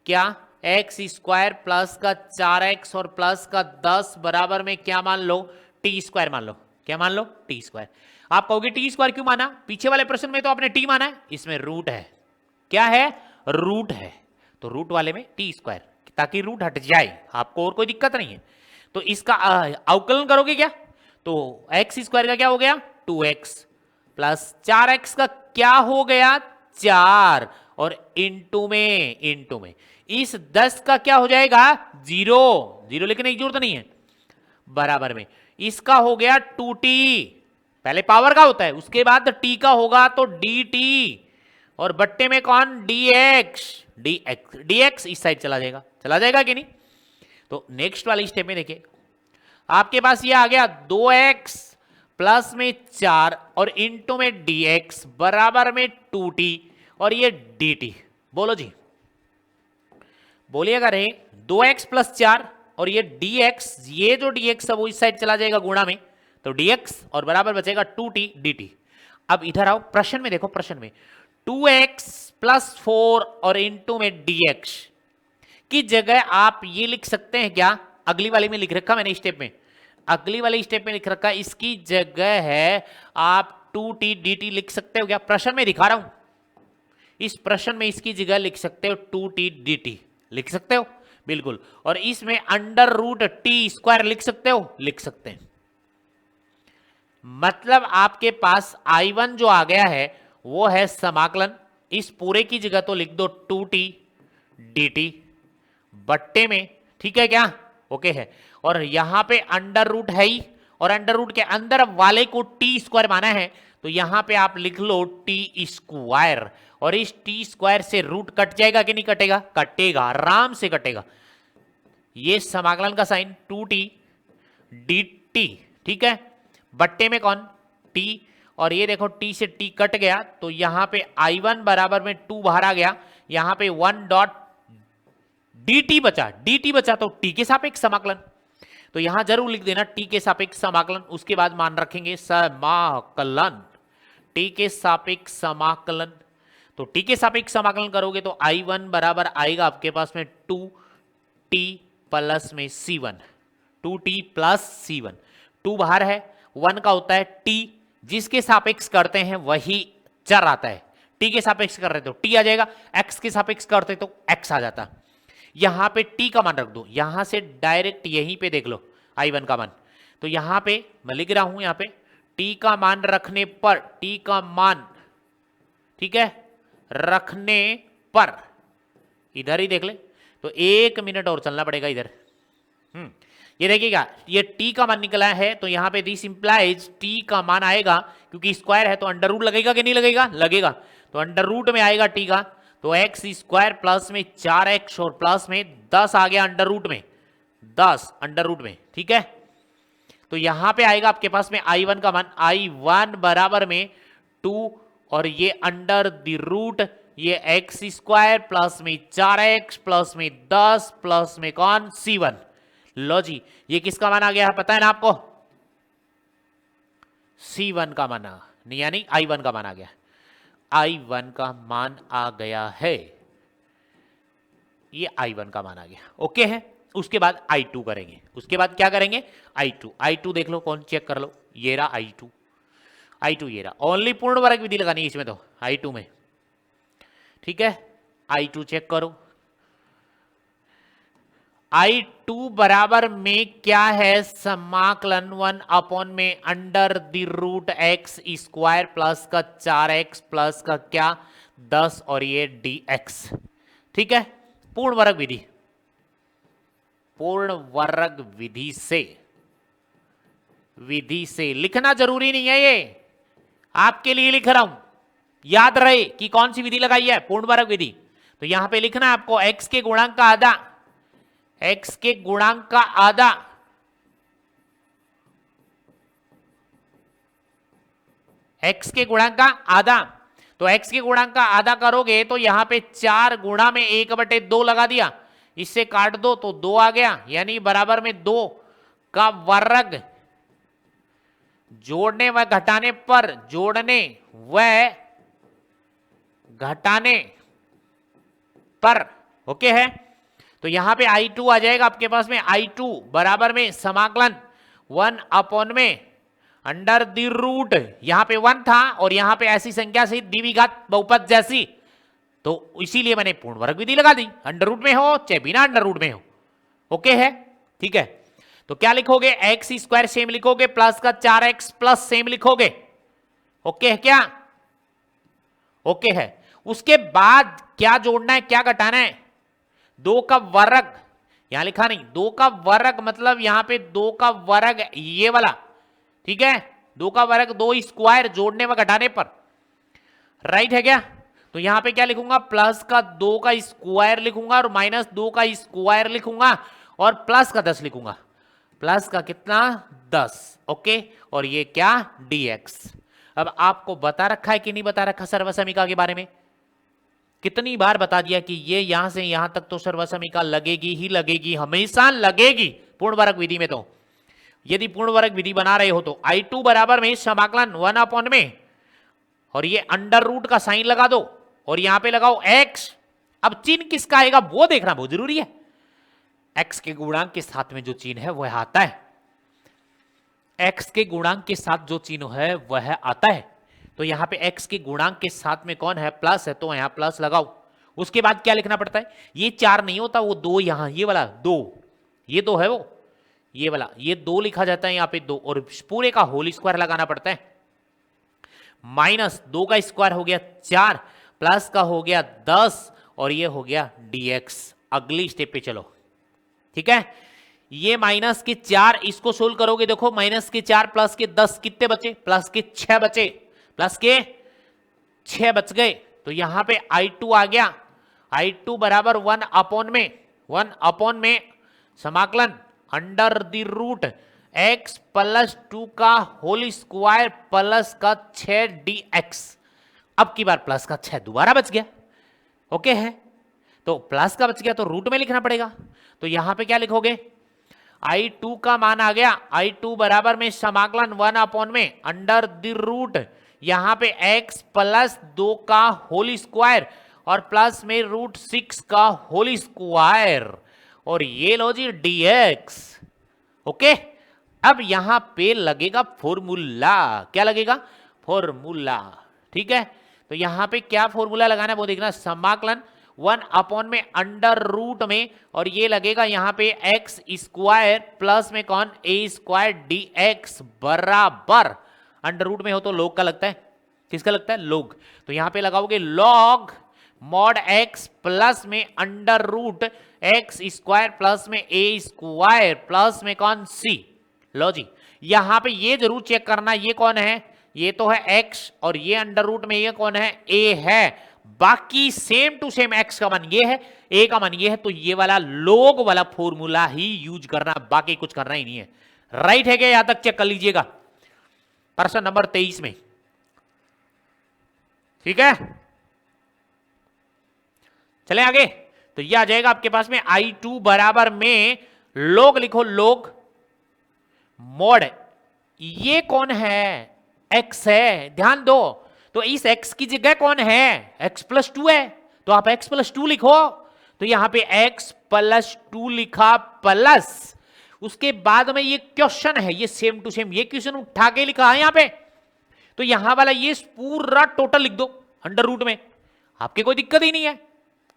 क्या, एक्स स्क्वायर प्लस का 4x और प्लस का 10 बराबर में क्या मान लो, टी स्क्वायर मान लो। क्या मान लो, टी स्क्वायर। आप कहोगे टी स्क्वायर क्यों माना, पीछे वाले प्रश्न में तो आपने टी माना है, इसमें रूट है। क्या है, रूट है, तो रूट वाले में टी स्क्वायर, ताकि रूट हट जाए, आपको और कोई दिक्कत नहीं है। तो इसका अवकलन करोगे क्या, तो एक्स स्क्वायर का क्या हो गया 2x प्लस 4x का क्या हो गया 4 और इंटू में इस 10 का क्या हो जाएगा 0, 0 लिखने की जरूरत नहीं है, बराबर में इसका हो गया 2t, पहले पावर का होता है उसके बाद t का होगा तो dt और बट्टे में कौन dx इस साइड चला जाएगा कि नहीं। तो नेक्स्ट वाली स्टेप में देखिए, आपके पास ये आ गया 2x प्लस में 4 और इंटू में dx बराबर में 2t और ये dt। बोलो जी, बोलिएगा रे, 2x प्लस 4 और ये dx, ये जो dx है वो इस साइड चला जाएगा गुणा में, तो dx और बराबर बचेगा 2t dt। अब इधर आओ प्रश्न में, देखो प्रश्न में 2x प्लस 4 और इंटू में dx की जगह आप ये लिख सकते हैं क्या, अगली वाली में लिख रखा मैंने स्टेप में, अगली वाली स्टेप में लिख रखा, इसकी जगह है आप 2t dt लिख सकते हो क्या, प्रश्न में दिखा रहा हूं, इस प्रश्न में इसकी जगह लिख सकते हो 2t dt, लिख सकते हो बिल्कुल। और इसमें अंडर रूट टी स्क्वायर लिख सकते हो, लिख सकते हैं। मतलब आपके पास I1 जो आ गया है वो है समाकलन, इस पूरे की जगह तो लिख दो 2t dt बट्टे में, ठीक है क्या, ओके है। और यहां पे अंडर रूट है ही, और अंडर रूट के अंदर वाले को टी स्क्वायर माना है, तो यहां पे आप लिख लो टी स्क्वायर, और इस टी स्क्वायर से रूट कट जाएगा कि नहीं कटेगा, कटेगा, आराम से कटेगा। ये समाकलन का साइन 2t dt, ठीक है, बट्टे में कौन t, और ये देखो t से t कट गया, तो यहां पे I1 बराबर में 2 बाहर आ गया, यहां पे 1 डॉट dt बचा तो t के सापेक्ष समाकलन, तो यहां जरूर लिख देना t के सापेक्ष समाकलन, उसके बाद मान रखेंगे समाकलन, t के सापेक्ष समाकलन। तो t के सापेक्ष समाकलन करोगे तो I1 बराबर आएगा आपके पास में 2t प्लस में c1, 2t प्लस c1, 2 बाहर है, 1 का होता है t, जिसके सापेक्ष करते हैं वही चर आता है, t के सापेक्ष कर रहे तो t आ जाएगा, x के सापेक्ष करते तो x आ जाता। यहां पे t का मान रख दो, यहां से डायरेक्ट यहीं पे देख लो I1 का मान, तो यहां पे मैं लिख रहा हूं, यहां पे t का मान रखने पर, t का मान, ठीक है, रखने पर इधर ही देख ले, तो 1 मिनट और चलना पड़ेगा इधर। ये देखिएगा, ये t का मान निकला है, तो यहां पे दिस इंप्लाइज t का मान आएगा, क्योंकि स्क्वायर है तो अंडर रूट लगेगा कि नहीं लगेगा, लगेगा, तो अंडर रूट में आएगा t का, तो एक्स स्क्वायर प्लस में 4x और प्लस में 10 आ गया अंडर रूट में, 10 अंडर रूट में, ठीक है। तो यहां पे आएगा आपके पास में I1 का मान, I1 बराबर में 2 और ये अंडर द रूट, ये एक्स स्क्वायर प्लस में 4x प्लस में 10 प्लस में कौन c1। लो जी, ये किसका मान आ गया है पता है ना आपको, c1 का मान, यानी I1 का मान आ गया, I1 का मान आ गया है, ये I1 का मान आ गया, ओके है। उसके बाद I2 करेंगे, उसके बाद क्या करेंगे I2 देख लो, कौन चेक कर लो, ये रहा I2 ये रहा, ओनली पूर्ण वर्ग विधि लगानी है इसमें तो I2 में, ठीक है। I2 चेक करो, I2 बराबर में क्या है, समाकलन 1 अपॉन में under the root x square plus का 4x प्लस का क्या 10 और ये dx, ठीक है। पूर्ण वर्ग विधि, पूर्ण वर्ग विधि से लिखना जरूरी नहीं है, ये आपके लिए लिख रहा हूं, याद रहे कि कौन सी विधि लगाई है, पूर्ण वर्ग विधि। तो यहां पे लिखना है आपको x के गुणांक का आधा, x के गुणांक का आधा, x के गुणांक का आधा तो x के गुणांक का आधा करोगे तो यहां पे 4 गुणा में 1/2 लगा दिया, इससे काट दो तो 2 आ गया, यानी बराबर में 2 का वर्ग जोड़ने व घटाने पर, जोड़ने व घटाने पर, ओके है। तो यहां पे I2 आ जाएगा आपके पास में, I2 बराबर में समाकलन 1 में अंडर द रूट, यहां पे 1 था और यहां पे ऐसी संख्या से द्विघात बहुपद जैसी, तो इसीलिए मैंने पूर्ण वर्ग विधि लगा दी, अंडर रूट में हो चाहे बिना अंडर रूट में हो, ओके है, ठीक है। तो क्या लिखोगे, एक्स स्क्वायर सेम लिखोगे, प्लस का 4x प्लस सेम लिखोगे, ओके है क्या, ओके है। उसके बाद क्या जोड़ना है, क्या घटाना है, 2 का वर्ग, यहां लिखा नहीं, 2 का वर्ग मतलब यहां पे 2 का वर्ग ये वाला, ठीक है, 2 का वर्ग 2 स्क्वायर जोड़ने व घटाने पर, राइट है क्या। तो यहां पे क्या लिखूंगा, प्लस का 2 का स्क्वायर लिखूंगा और माइनस 2 का स्क्वायर लिखूंगा और प्लस का 10 लिखूंगा, प्लस का कितना 10, ओके। और ये क्या dx। अब आपको बता रखा है कि नहीं बता रखा सर्वसमीका के बारे में, कितनी बार बता दिया कि ये यहां से यहां तक तो सर्वसमीका लगेगी ही लगेगी, हमेशा लगेगी पूर्ण वर्ग विधि में। तो यदि पूर्ण वर्ग विधि बना रहे हो तो I2 बराबर में समाकलन 1 में और ये अंडर रूट का साइन लगा दो और यहां पे लगाओ x। अब चिन्ह किसका आएगा वो देखना बहुत जरूरी है, x के गुणांक के साथ में जो चिन्ह है वह आता है, x के गुणांक के साथ जो चिन्ह है वह आता है। तो यहां पे x के गुणांक के साथ में कौन है, प्लस है, तो यहां प्लस लगाओ। उसके बाद क्या लिखना पड़ता है, ये 4 नहीं होता, वो 2 यहां, ये वाला 2, ये 2 है वो, ये वाला, ये 2 लिखा जाता है यहां पे 2 और पूरे का होल स्क्वायर लगाना पड़ता है। माइनस 2 का स्क्वायर हो गया 4, प्लस का हो गया 10 और ये हो गया dx। अगली स्टेप पे चलो, ठीक है। ये माइनस के 4 इसको सोल्व करोगे, देखो माइनस के 4 प्लस के 10 कितने बचे, प्लस के 6 बचे, प्लस के 6 बच गए। तो यहां पे I2 आ गया, I2 बराबर 1 में समाकलन under the root x plus 2 का होल स्क्वायर प्लस का 6 dx। अब की बार प्लस का 6 दोबारा बच गया, ओके है। तो प्लस का बच गया तो रूट में लिखना पड़ेगा, तो यहां पे क्या लिखोगे, I2 का मान आ गया, I2 बराबर में समाकलन 1 में अंडर द रूट, यहां पे x प्लस 2 का होल स्क्वायर और प्लस में रूट 6 का होल स्क्वायर और ये लो जी dx, ओके। अब यहां पे लगेगा फॉर्मूला, क्या लगेगा, फॉर्मूला, ठीक है। तो यहां पे क्या फॉर्मूला लगाना है वो देखना, समाकलन 1 में अंडर रूट में और ये लगेगा यहां पे x स्क्वायर प्लस में कौन a स्क्वायर dx बराबर, अंडर रूट में हो तो लोग का लगता है, किसका लगता है, लोग। तो यहां पे लगाओगे लॉग मॉड x प्लस में under root x square plus में a स्क्वायर प्लस में कौन c। लो जी, यहां पे ये जरूर चेक करना, ये कौन है, ये तो है x और ये अंडर रूट में ये कौन है, a है। बाकी सेम टू सेम x का मान ये है, a का मान ये है, तो ये वाला लोग वाला फॉर्मूला ही यूज करना, बाकी कुछ करना ही नहीं है, राइट है क्या, यहां तक चेक कर लीजिएगा प्रश्न नंबर 23 में, ठीक है। चले आगे, तो ये आ जाएगा आपके पास में I2 बराबर में लोग लिखो, लोग मॉड, ये कौन है, x है, ध्यान दो। तो इस x की जगह कौन है, x प्लस 2 है, तो आप x प्लस 2 लिखो। तो यहां पे x प्लस 2 लिखा प्लस, उसके बाद में ये क्वेश्चन है, ये सेम टू सेम ये क्वेश्चन उठा के लिखा है यहां पे। तो यहां वाला ये पूरा टोटल लिख दो अंडर रूट में, आपके कोई दिक्कत ही नहीं है,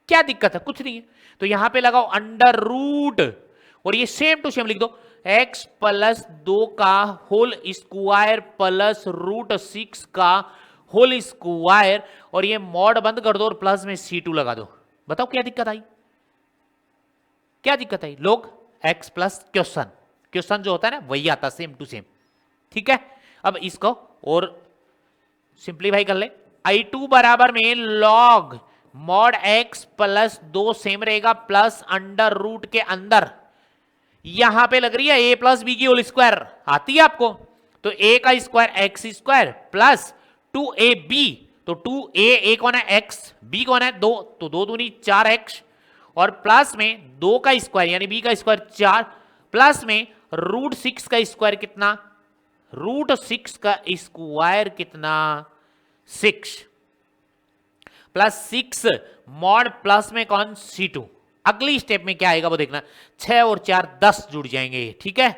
क्या दिक्कत है, कुछ नहीं है। तो यहां पे लगाओ अंडर रूट और ये सेम टू सेम लिख दो, x प्लस 2 का होल स्क्वायर प्लस रूट 6 का होल स्क्वायर और ये मॉड बंद कर दो और प्लस में C2 लगा दो। बताओ क्या दिक्कत आई, क्या दिक्कत आई, लोग x प्लस क्वेश्चन, क्वेश्चन जो होता है ना वही आता सेम टू सेम, ठीक है। अब इसको और सिंप्लीफाई कर ले, I2 बराबर में log mod x plus 2 same रहेगा प्लस अंडर रूट के अंदर, यहां पे लग रही है a प्लस बी की होल स्क्वायर, आती है आपको, तो a का square x square plus 2ab तो 2a कौन है x, b कौन है 2, तो 2 दूनी 4x और प्लस में 2 का स्क्वायर यानी b का स्क्वायर 4 प्लस में √6 का स्क्वायर कितना, √6 का स्क्वायर कितना 6 प्लस 6 मॉड प्लस में कौन C2। अगली स्टेप में क्या आएगा वो देखना, 6 और 4 10 जुड़ जाएंगे, ठीक है।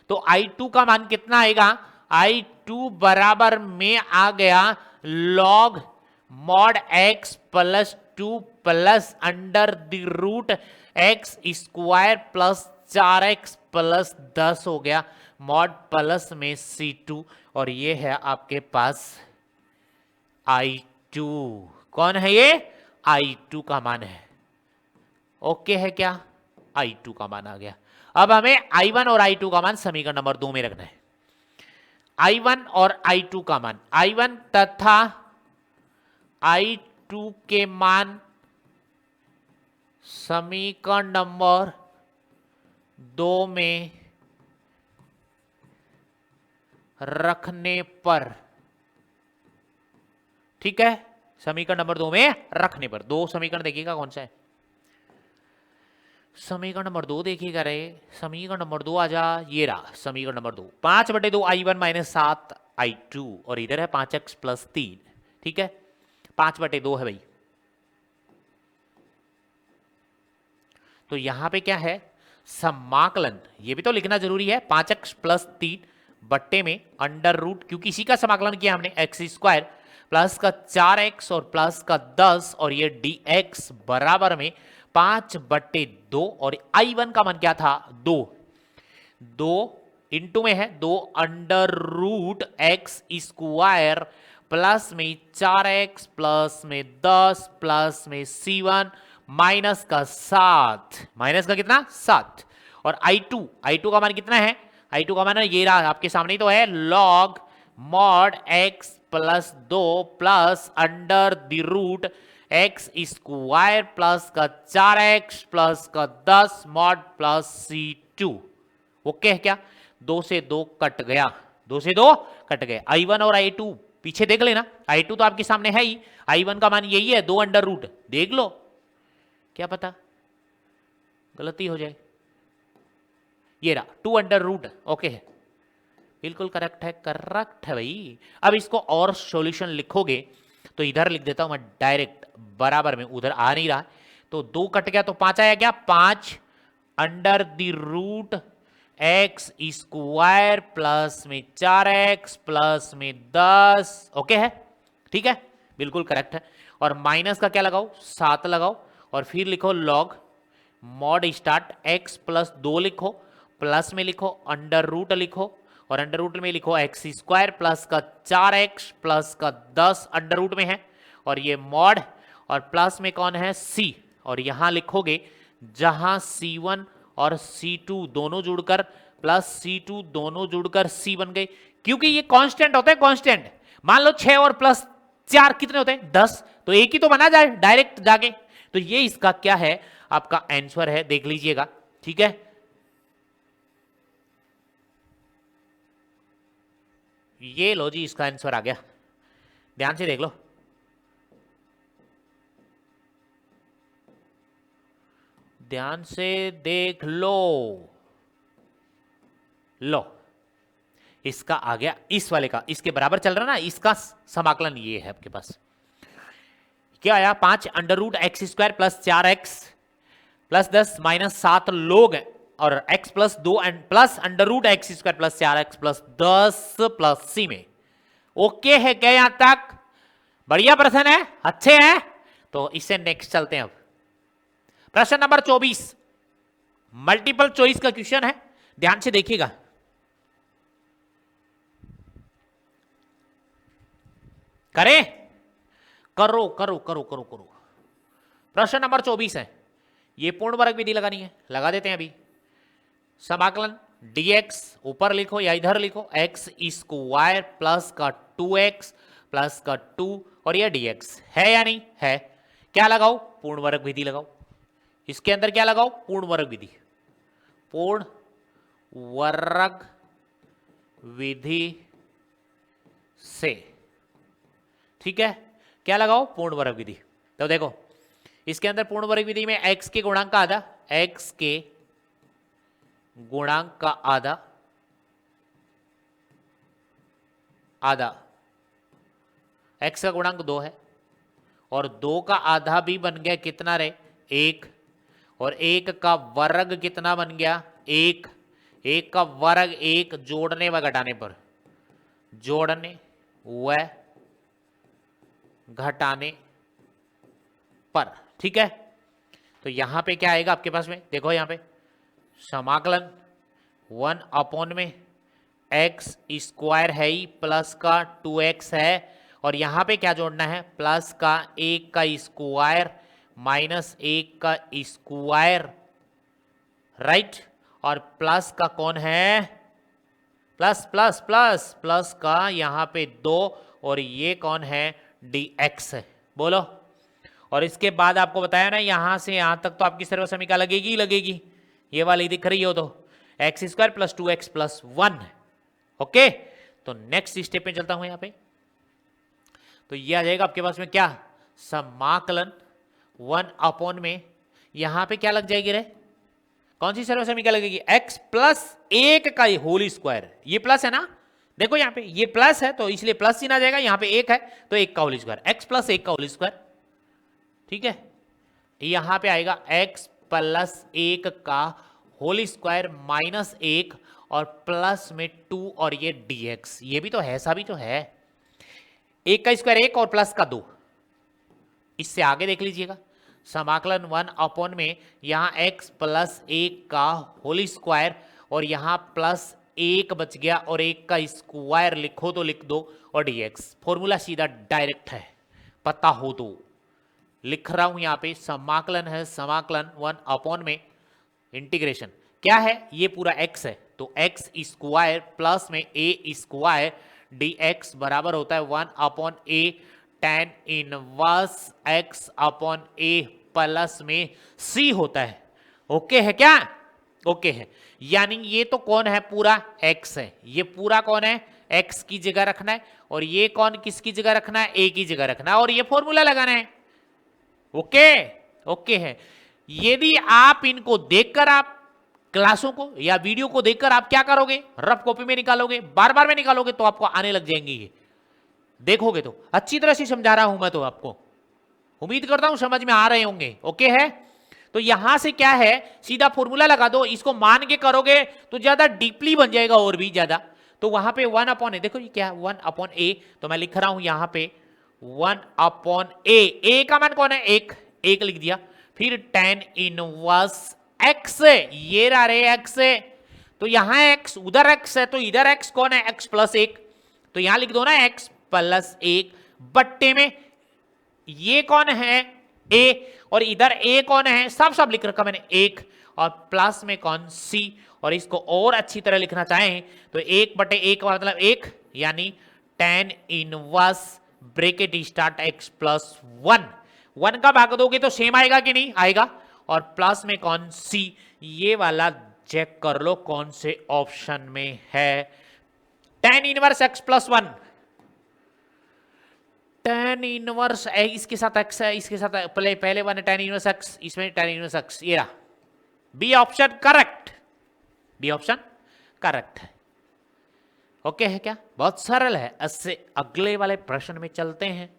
तो I2 का मान कितना आएगा, I2 बराबर में आ गया log mod x plus 2 plus under the root x square plus 4x plus 10 हो गया मॉड प्लस में C2 और ये है आपके पास I2। कौन है ये, I2 का मान है। ओके है क्या, I2 का मान आ गया। अब हमें I1 और I2 का मान समीकरण नंबर 2 में रखना है। I1 और I2 का मान, I1 तथा I2 के मान समीकरण नंबर 2 में रखने पर, ठीक है, समीकरण नंबर 2 में रखने पर, दो समीकरण देखिएगा कौन सा है, समीकरण नंबर 2 देखिएगा रे, समीकरण नंबर 2 आ जा, ये रहा समीकरण नंबर 2, 5/2 I1 माइनस 7 I2 और इधर है 5x प्लस 3, ठीक है, 5/2 है भाई। तो यहां पे क्या है, समाकलन, ये भी तो लिखना जरूरी है, 5x प्लस 3 बट्टे में अंडर रूट, क्योंकि इसी का समाकलन किया हमने एक्स स्क्वायर प्लस का 4x और प्लस का 10 और ये dx बराबर में 5/2 और I1 का मान क्या था 2 इंटू में है 2 under root x square plus में 4x प्लस में 10 प्लस में C1 माइनस का 7, माइनस का कितना 7 और I2 का मान कितना है, I2 का मान ये रहा आपके सामने ही तो है, log mod x plus 2 plus under the root x square plus का 4x प्लस का 10 मॉड प्लस C2। ओके है क्या, 2 से 2 कट गया, 2 से 2 कट गए। I1 और I2 पीछे देख लेना, I2 तो आपके सामने है ही, I1 का मान यही है 2 अंडर रूट, देख लो, क्या पता गलती हो जाए, ये रहा 2 अंडर रूट। ओके है, बिल्कुल करेक्ट है भाई। अब इसको और सॉल्यूशन लिखोगे तो इधर लिख देता हूं मैं डायरेक्ट, बराबर में, उधर आ नहीं रहा, तो 2 कट गया तो 5 आया क्या, 5 under the root x square plus में 4x प्लस में 10। ओके है, ठीक है, बिल्कुल करेक्ट है। और माइनस का क्या लगाओ, 7 लगाओ और फिर लिखो log mod start x plus 2 लिखो, प्लस में लिखो अंडर रूट लिखो और अंडर रूट में लिखो एक्स स्क्वायर प्लस का 4x प्लस का 10 अंडर रूट में है और ये मॉड और प्लस में कौन है C और यहां लिखोगे जहां C1 और C2 दोनों जुड़कर प्लस C2 दोनों जुड़कर C बन गए, क्योंकि ये कांस्टेंट होता है, कांस्टेंट। मान लो 6 और प्लस 4 कितने होते हैं 10, तो एक ही तो बना जाए डायरेक्ट जाके, तो ये इसका क्या है आपका आंसर है, देख लीजिएगा, ठीक है। ये लो जी, इसका आंसर आ गया, ध्यान से देख लो, ध्यान से देख लो, लो इसका आ गया, इस वाले का, इसके बराबर चल रहा ना, इसका समाकलन ये है आपके पास, क्या आया 5 under root x square plus 4x plus 10 minus 7 log और x plus 2 and plus under root x square plus 4x plus 10 plus C में। ओके है क्या यहां तक, बढ़िया प्रश्न है, अच्छे हैं, तो इससे नेक्स्ट चलते हैं। अब प्रश्न नंबर 24 मल्टीपल चॉइस का क्वेश्चन है, ध्यान से देखिएगा, करें, करो करो करो करो करो। प्रश्न नंबर 24 है, ये पूर्ण वर्ग विधि लगानी है, लगा देते हैं अभी। समाकलन dx ऊपर लिखो या इधर लिखो, x स्क्वायर प्लस का 2x प्लस का 2 और यह dx है या नहीं है, क्या लगाओ, पूर्ण वर्ग विधि लगाओ, इसके अंदर क्या लगाओ, पूर्ण वर्ग विधि, पूर्ण वर्ग विधि से, ठीक है। क्या लगाओ, पूर्ण वर्ग विधि। तो देखो इसके अंदर पूर्ण वर्ग विधि में x के गुणांक का आधा, x के गुणांक का आधा आधा, x का गुणांक 2 है और 2 का आधा भी बन गया कितना रे, 1, और 1 का वर्ग कितना बन गया, 1, 1 का वर्ग 1, जोड़ने व घटाने पर, जोड़ने व घटाने पर, ठीक है। तो यहां पे क्या आएगा आपके पास में, देखो यहां पे समाकलन 1 अपॉन में एक्स स्क्वायर है ही, प्लस का 2x है, और यहां पे क्या जोड़ना है, प्लस का 1 का स्क्वायर माइनस 1 का स्क्वायर, राइट, और प्लस का कौन है, प्लस प्लस प्लस प्लस का यहां पे 2, और ये कौन है, dx है, बोलो। और इसके बाद आपको बताया ना यहां से यहां तक तो आपकी सर्वसमीका लगेगी ही लगेगी, ये वाली दिख रही हो तो x square plus 2x plus 1, okay. तो नेक्स्ट स्टेप में चलता हूं यहां पे, तो ये आ जाएगा आपके पास में क्या, समाकलन 1 अपॉन में यहां पे क्या लग जाएगी रे, कौन सी सर्वसमीका लगेगी, x प्लस 1 का होल स्क्वायर, ये प्लस है ना, देखो यहां पे ये प्लस है तो इसलिए प्लस चिन्ह आ जाएगा, यहां पे 1 है तो 1 का होल स्क्वायर, x प्लस 1 का होल स्क्वायर, ठीक है। यहां पे आएगा x प्लस 1 का होल स्क्वायर माइनस 1 और प्लस में 2 और ये dx, ये भी तो है, ऐसा भी तो है, 1 का स्क्वायर 1 और प्लस का 2, इससे आगे देख लीजिएगा समाकलन 1 अपॉन में यहां x प्लस 1 का होल स्क्वायर और यहां प्लस 1 बच गया और 1 का स्क्वायर लिखो तो लिख दो और dx, फॉर्मूला सीधा डायरेक्ट है, पता हो तो लिख रहा हूं यहां पे, समाकलन है समाकलन 1 अपॉन में इंटीग्रेशन क्या है, ये पूरा x है तो x स्क्वायर प्लस में a स्क्वायर dx बराबर होता है 1 upon a tan inverse x upon a plus में c होता है, ओके है क्या, ओके है। यानी ये तो कौन है, पूरा x है, ये पूरा कौन है, x की जगह रखना है, और ये कौन किसकी जगह रखना है, a की जगह रखना है, और ये फॉर्मूला लगाना है, ओके, ओके है। यदि आप इनको देखकर आप क्लासों को या वीडियो को देखकर आप क्या करोगे, रफ कॉपी में निकालोगे, बार बार में निकालोगे तो आपको आने लग जाएंगे ये, देखोगे तो अच्छी तरह से समझा रहा हूं मैं, तो आपको उम्मीद करता हूं समझ में आ रहे होंगे, ओके है। तो यहां से क्या है, सीधा फॉर्मूला लगा दो, इसको मान के करोगे तो ज्यादा डीपली बन जाएगा और भी ज्यादा। तो वहां पे 1 अपॉन ए, देखो ये क्या 1 अपॉन ए, तो मैं लिख रहा हूं यहां पे 1 अपॉन ए का मान कौन है, 1 लिख दिया, फिर tan इनवर्स x, ये रहा रे x, तो यहां x उधर x है तो इधर x कौन है, x प्लस 1, तो यहां लिख दो ना x प्लस 1 बट्टे में ये कौन है a, और इधर a कौन है, सब सब लिख रखा मैंने 1, और प्लस में कौन c, और इसको और अच्छी तरह लिखना चाहें तो 1 बटे 1 का मतलब 1, यानी tan inverse bracket start x plus 1 का भाग दोगे तो सेम आएगा कि नहीं आएगा, और प्लस में कौन c, ये वाला चेक कर लो कौन से ऑप्शन में है, tan inverse x plus 1, tan inverse इसके साथ x है, इसके साथ पहले वन tan इनवर्स x, इसमें tan इनवर्स x, ये रहा b option correct, b option correct है, ओके है क्या, बहुत सरल है। इससे अगले वाले प्रश्न में चलते हैं,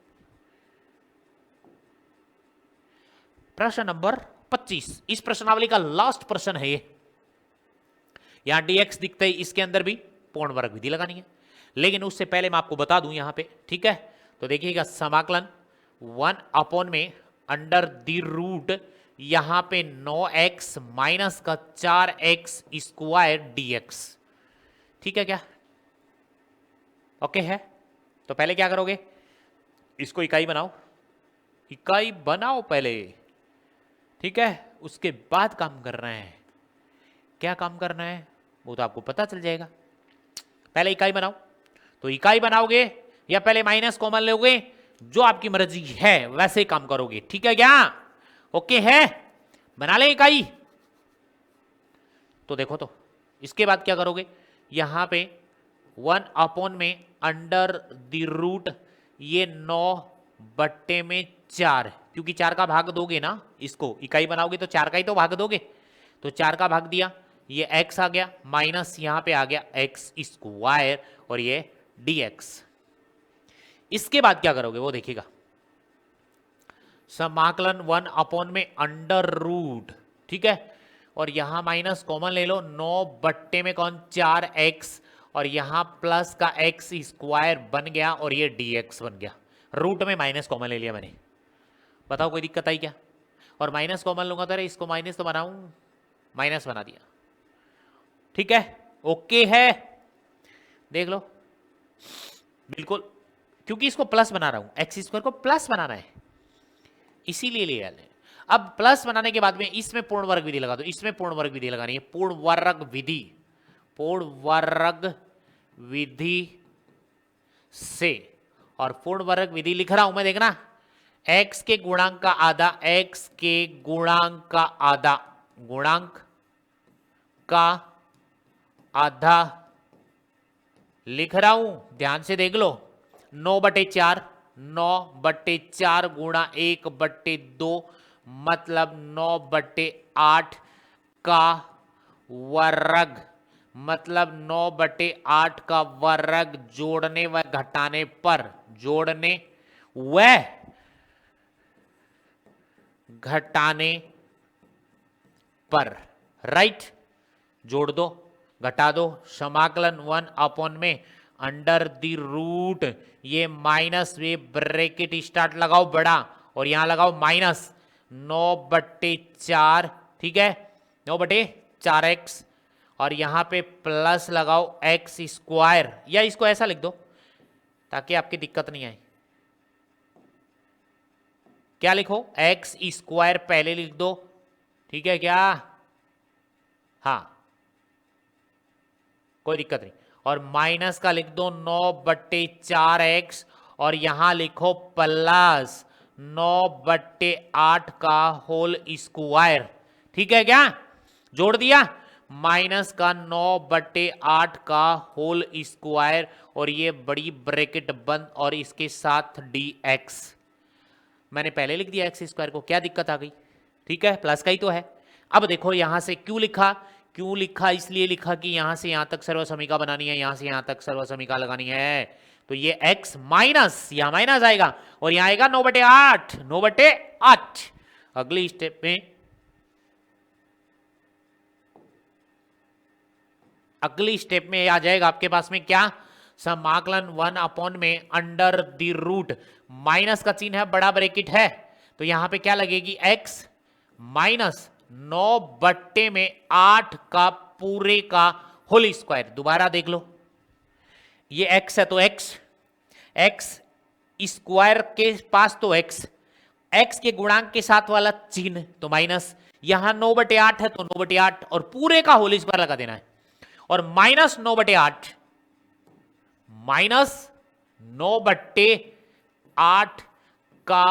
प्रश्न नंबर 25, इस प्रश्नावली का लास्ट प्रश्न है ये, यहां dx दिखते ही इसके अंदर भी पूर्ण वर्ग विधि लगानी है, लेकिन उससे पहले मैं आपको बता दूं यहां पे, ठीक है। तो देखिएगा समाकलन 1 अपॉन में अंडर द रूट यहां पे 9x माइनस का 4x स्क्वायर dx, ठीक है क्या, ओके है। तो पहले क्या करोगे, इसको इकाई बनाओ, इकाई बनाओ पहले, ठीक है, उसके बाद काम कर रहे हैं, क्या काम करना है वो तो आपको पता चल जाएगा। पहले इकाई बनाओ, तो इकाई बनाओगे या पहले माइनस कॉमन लोगे, जो आपकी मर्जी है वैसे ही काम करोगे, ठीक है क्या, ओके है, बना ले इकाई। तो देखो तो इसके बाद क्या करोगे, यहां पे 1 अपॉन में अंडर द रूट ये 9 बट्टे में 4, क्योंकि 4 का भाग दोगे ना, इसको इकाई बनाओगे तो 4 का ही तो भाग दोगे, तो 4 का भाग दिया, ये x आ गया माइनस यहां पे आ गया x स्क्वायर और ये dx। इसके बाद क्या करोगे वो देखिएगा, समाकलन 1 अपॉन में अंडर रूट, ठीक है, और यहां माइनस कॉमन ले लो, 9 बट्टे में कौन 4x और यहां प्लस का x स्क्वायर बन गया और ये dx बन गया, रूट में माइनस कॉमन ले लिया मैंने। बताओ कोई दिक्कत आई क्या? और माइनस कॉमन लूंगा तो अरे इसको माइनस तो बनाऊं, माइनस बना दिया, ठीक है, ओके है, देख लो बिल्कुल, क्योंकि इसको प्लस बना रहा हूं, एक्स स्क्वायर को प्लस बनाना है इसीलिए ले आए। अब प्लस बनाने के बाद में इसमें पूर्ण वर्ग विधि लगा दो, इसमें पूर्ण वर्ग विधि लगानी है, पूर्ण वर्ग विधि, पूर्ण वर्ग विधि से, और पूर्ण वर्ग विधि लिख रहा हूं मैं, देखना, x के गुणांक का आधा, x के गुणांक का आधा, गुणांक का आधा लिख रहा हूं, ध्यान से देख लो, 9/4, 9/4 गुणा 1/2 मतलब 9/8 का वर्ग, मतलब 9/8 का वर्ग जोड़ने व घटाने पर, जोड़ने व घटाने पर, राइट, जोड़ दो घटा दो, समाकलन 1 अपॉन में अंडर द रूट, ये माइनस वे ब्रैकेट स्टार्ट लगाओ बड़ा और यहां लगाओ माइनस 9/4, ठीक है, 9/4x और यहां पे प्लस लगाओ x स्क्वायर, या इसको ऐसा लिख दो ताकि आपकी दिक्कत नहीं आए, क्या लिखो, x स्क्वायर पहले लिख दो, ठीक है क्या, हाँ कोई दिक्कत नहीं, और माइनस का लिख दो 9/4x और यहां लिखो प्लस 9/8 का होल स्क्वायर, ठीक है क्या, जोड़ दिया, माइनस का 9/8 का होल स्क्वायर और ये बड़ी ब्रैकेट बंद और इसके साथ dx, मैंने पहले लिख दिया x स्क्वायर को, क्या दिक्कत आ गई, ठीक है, प्लस का ही तो है। अब देखो यहां से क्यों लिखा, क्यों लिखा, इसलिए लिखा कि यहां से यहां तक सर्वसमीका बनानी है, यहां से यहां तक सर्वसमीका लगानी है, तो ये x माइनस, यहां माइनस आएगा और यहां आएगा 9/8, 9/8। अगली स्टेप में, अगली स्टेप में आ जाएगा आपके पास में क्या, समाकलन 1 अपॉन में अंडर द रूट, माइनस का चिन्ह है, बड़ा ब्रैकेट है, तो यहां पे क्या लगेगी, x माइनस 9/8 का पूरे का होल स्क्वायर, दोबारा देख लो, ये x है तो x स्क्वायर के पास तो x के गुणांक के साथ वाला चिन्ह तो माइनस, यहां 9/8 है तो 9/8 और पूरे का होल स्क्वायर लगा देना है, और माइनस 9/8, माइनस 9/8 का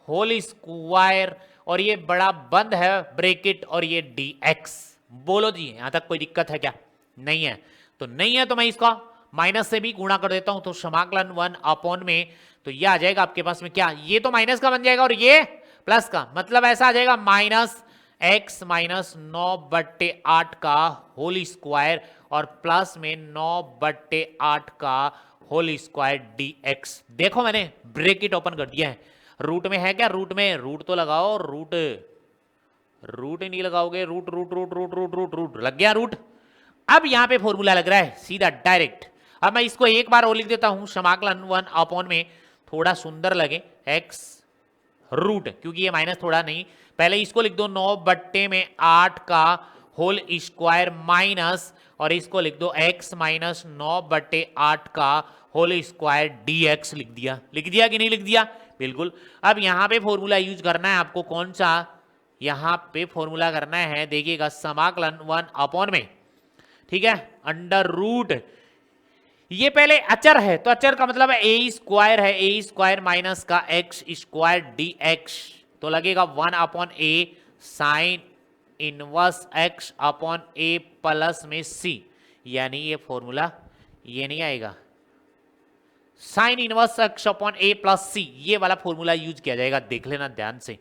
होल स्क्वायर और ये बड़ा बंद है ब्रैकेट और ये dx, बोलो जी यहां तक कोई दिक्कत है क्या, नहीं है, तो नहीं है तो मैं इसका माइनस से भी गुणा कर देता हूं, तो समाकलन 1 अपॉन में, तो ये आ जाएगा आपके पास में क्या, ये तो माइनस का बन जाएगा और ये प्लस का, मतलब ऐसा आ जाएगा माइनस x माइनस 9/8 का होल स्क्वायर और प्लस में 9/8 का होल स्क्वायर dx। देखो मैंने ब्रैकेट ओपन कर दिया है, रूट में है क्या, रूट में रूट तो लगाओ, रूट, रूट नहीं लगाओगे, root root root root root root root लग गया रूट। अब यहां पे फॉर्मूला लग रहा है सीधा डायरेक्ट, अब मैं इसको एक बार और लिख देता हूं, समाकलन 1 अपॉन में, थोड़ा सुंदर लगे, x रूट, क्योंकि ये माइनस थोड़ा नहीं, पहले इसको लिख दो 9/8 का होल स्क्वायर माइनस, और इसको लिख दो x माइनस 9/8 का होल स्क्वायर dx, लिख दिया, लिख दिया कि नहीं लिख दिया, बिल्कुल। अब यहां पे फॉर्मूला यूज करना है आपको, कौन सा, यहां पे फॉर्मूला करना है, देखिएगा, समाकलन 1 अपॉन में, ठीक है, अंडर रूट, ये पहले अचर है तो अचर का मतलब है ए स्क्वायर है, ए स्क्वायर माइनस का एक्स स्क्वायर dx, तो लगेगा 1 अपॉन ए साइन इनवर्स x अपॉन ए प्लस में c, यानी ये फॉर्मूला ये नहीं आएगा, साइन इनवर्स एक्स अपॉन ए प्लस सी, ये वाला फॉर्मूला यूज किया जाएगा, देख लेना ध्यान से,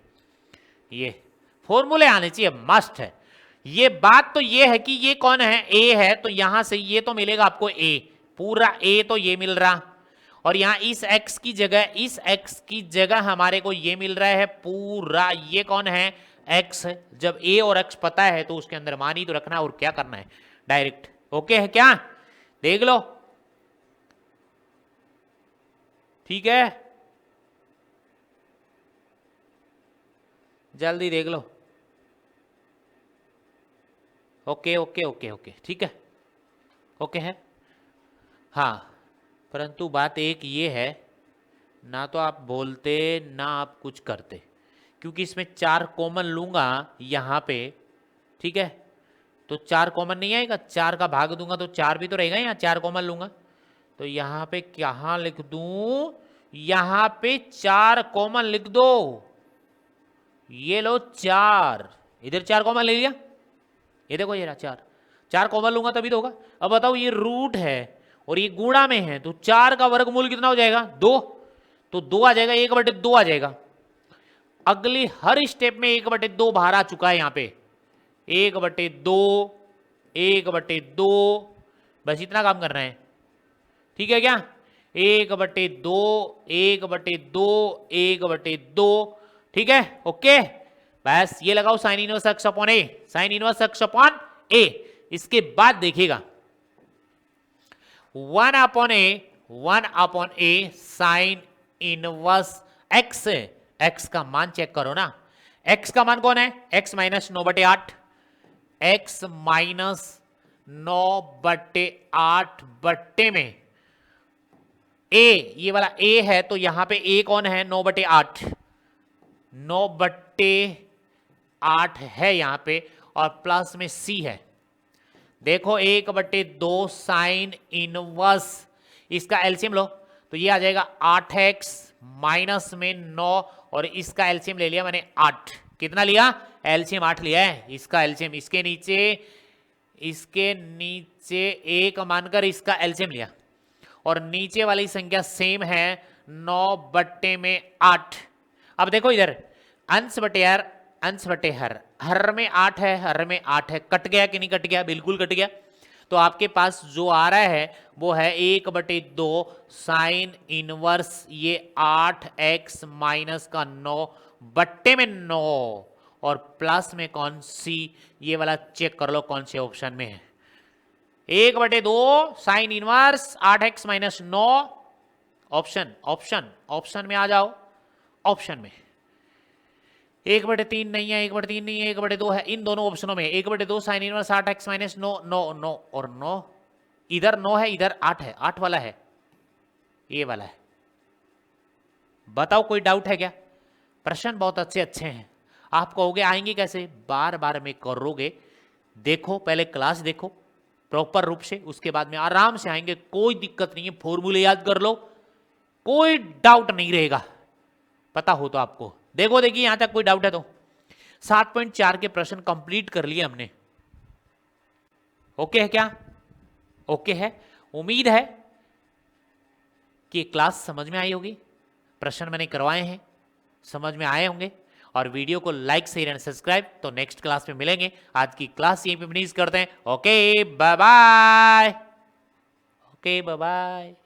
ये फॉर्मूले आने चाहिए, मस्ट है। ये बात तो ये है कि ये कौन है, ए है, तो यहां से ये तो मिलेगा आपको ए, पूरा ए तो ये मिल रहा, और यहां इस x की जगह, इस x की जगह हमारे को ये मिल रहा है पूरा, ये कौन है, x है। जब a और x पता है तो उसके अंदर मान ही तो रखना, और क्या करना है डायरेक्ट। ओके है क्या, देख लो, ठीक है, जल्दी देख लो। ओके ओके ओके ओके, ठीक है, ओके है। हाँ, परंतु बात एक ये है, ना तो आप बोलते ना आप कुछ करते, क्योंकि इसमें 4 कॉमन लूंगा यहाँ पे, ठीक है, तो 4 कॉमन नहीं आएगा, 4 का भाग दूंगा तो 4 भी तो रहेगा, यहाँ 4 कॉमन लूंगा तो यहाँ पे क्या लिख दूं, यहाँ पे 4 कॉमन लिख दो, ये लो 4, इधर 4 कॉमन ले लिया, ये देखो ये रहा 4 कॉमन लूंगा तभी तो होगा। अब बताओ ये रूट है और ये गुणा में है, तो 4 का वर्गमूल कितना हो जाएगा, 2, तो 2 आ जाएगा, 1/2 आ जाएगा। अगली हर स्टेप में 1/2 बाहर आ चुका है, यहाँ पे 1/2, 1/2, बस इतना काम करना है, ठीक है क्या, 1/2, 1/2, 1/2, ठीक है, ओके। बस ये लगाओ साइन इनवर्स एक्स अपॉन ए, साइन इनवर्स एक्स अपॉन ए। इसके बाद देखिएगा 1/a sine inverse x, x का मान चेक करो ना, एक्स का मान कौन है, x माइनस 9/8, x माइनस 9/8 बट्टे में a, ये वाला a है, तो यहां पे a कौन है, 9/8, 9/8 है यहां पे, और प्लस में c है। देखो 1/2 साइन इनवर्स, इसका एलसीएम लो तो ये आ जाएगा 8x माइनस में 9, और इसका एलसीएम ले लिया मैंने 8, कितना लिया, एलसीएम 8 लिया है, इसका एलसीएम, इसके नीचे 1 मानकर इसका एलसीएम लिया, और नीचे वाली संख्या सेम है 9/8। अब देखो इधर अंश बटे हर में 8 है, हर में 8 है, कट गया कि नहीं कट गया, बिल्कुल कट गया। तो आपके पास जो आ रहा है वो है 1/2 साइन इनवर्स ये 8x माइनस का 9 बट्टे में 9, और प्लस में कौन सी, ये वाला चेक कर लो कौन से ऑप्शन में है, 1/2 sine inverse 8x minus 9, option में आ जाओ, ऑप्शन में 1/3 नहीं है, 1/3 नहीं है, 1/2 है, इन दोनों ऑप्शनों में 1/2 साइन इनवर्स 8x माइनस 9, 9 और 9, इधर 9 है, इधर 8 है, 8 वाला है, ये वाला है। बताओ कोई डाउट है क्या, प्रश्न बहुत अच्छे हैं। आप कहोगे आएंगे कैसे, बार बार में करोगे, देखो पहले क्लास देखो प्रॉपर रूप से, उसके बाद में आराम से आएंगे, कोई दिक्कत नहीं है, फॉर्मूले याद कर लो, कोई डाउट नहीं रहेगा, पता हो तो आपको। देखो देखिए यहां तक कोई डाउट है तो 7.4 के प्रश्न कंप्लीट कर लिए हमने, ओके है क्या, ओके है। उम्मीद है कि क्लास समझ में आई होगी, प्रश्न मैंने करवाए हैं समझ में आए होंगे, और वीडियो को लाइक शेयर एंड सब्सक्राइब। तो नेक्स्ट क्लास में मिलेंगे, आज की क्लास यहीं पे फिनिश करते हैं। Okay bye bye, okay bye bye.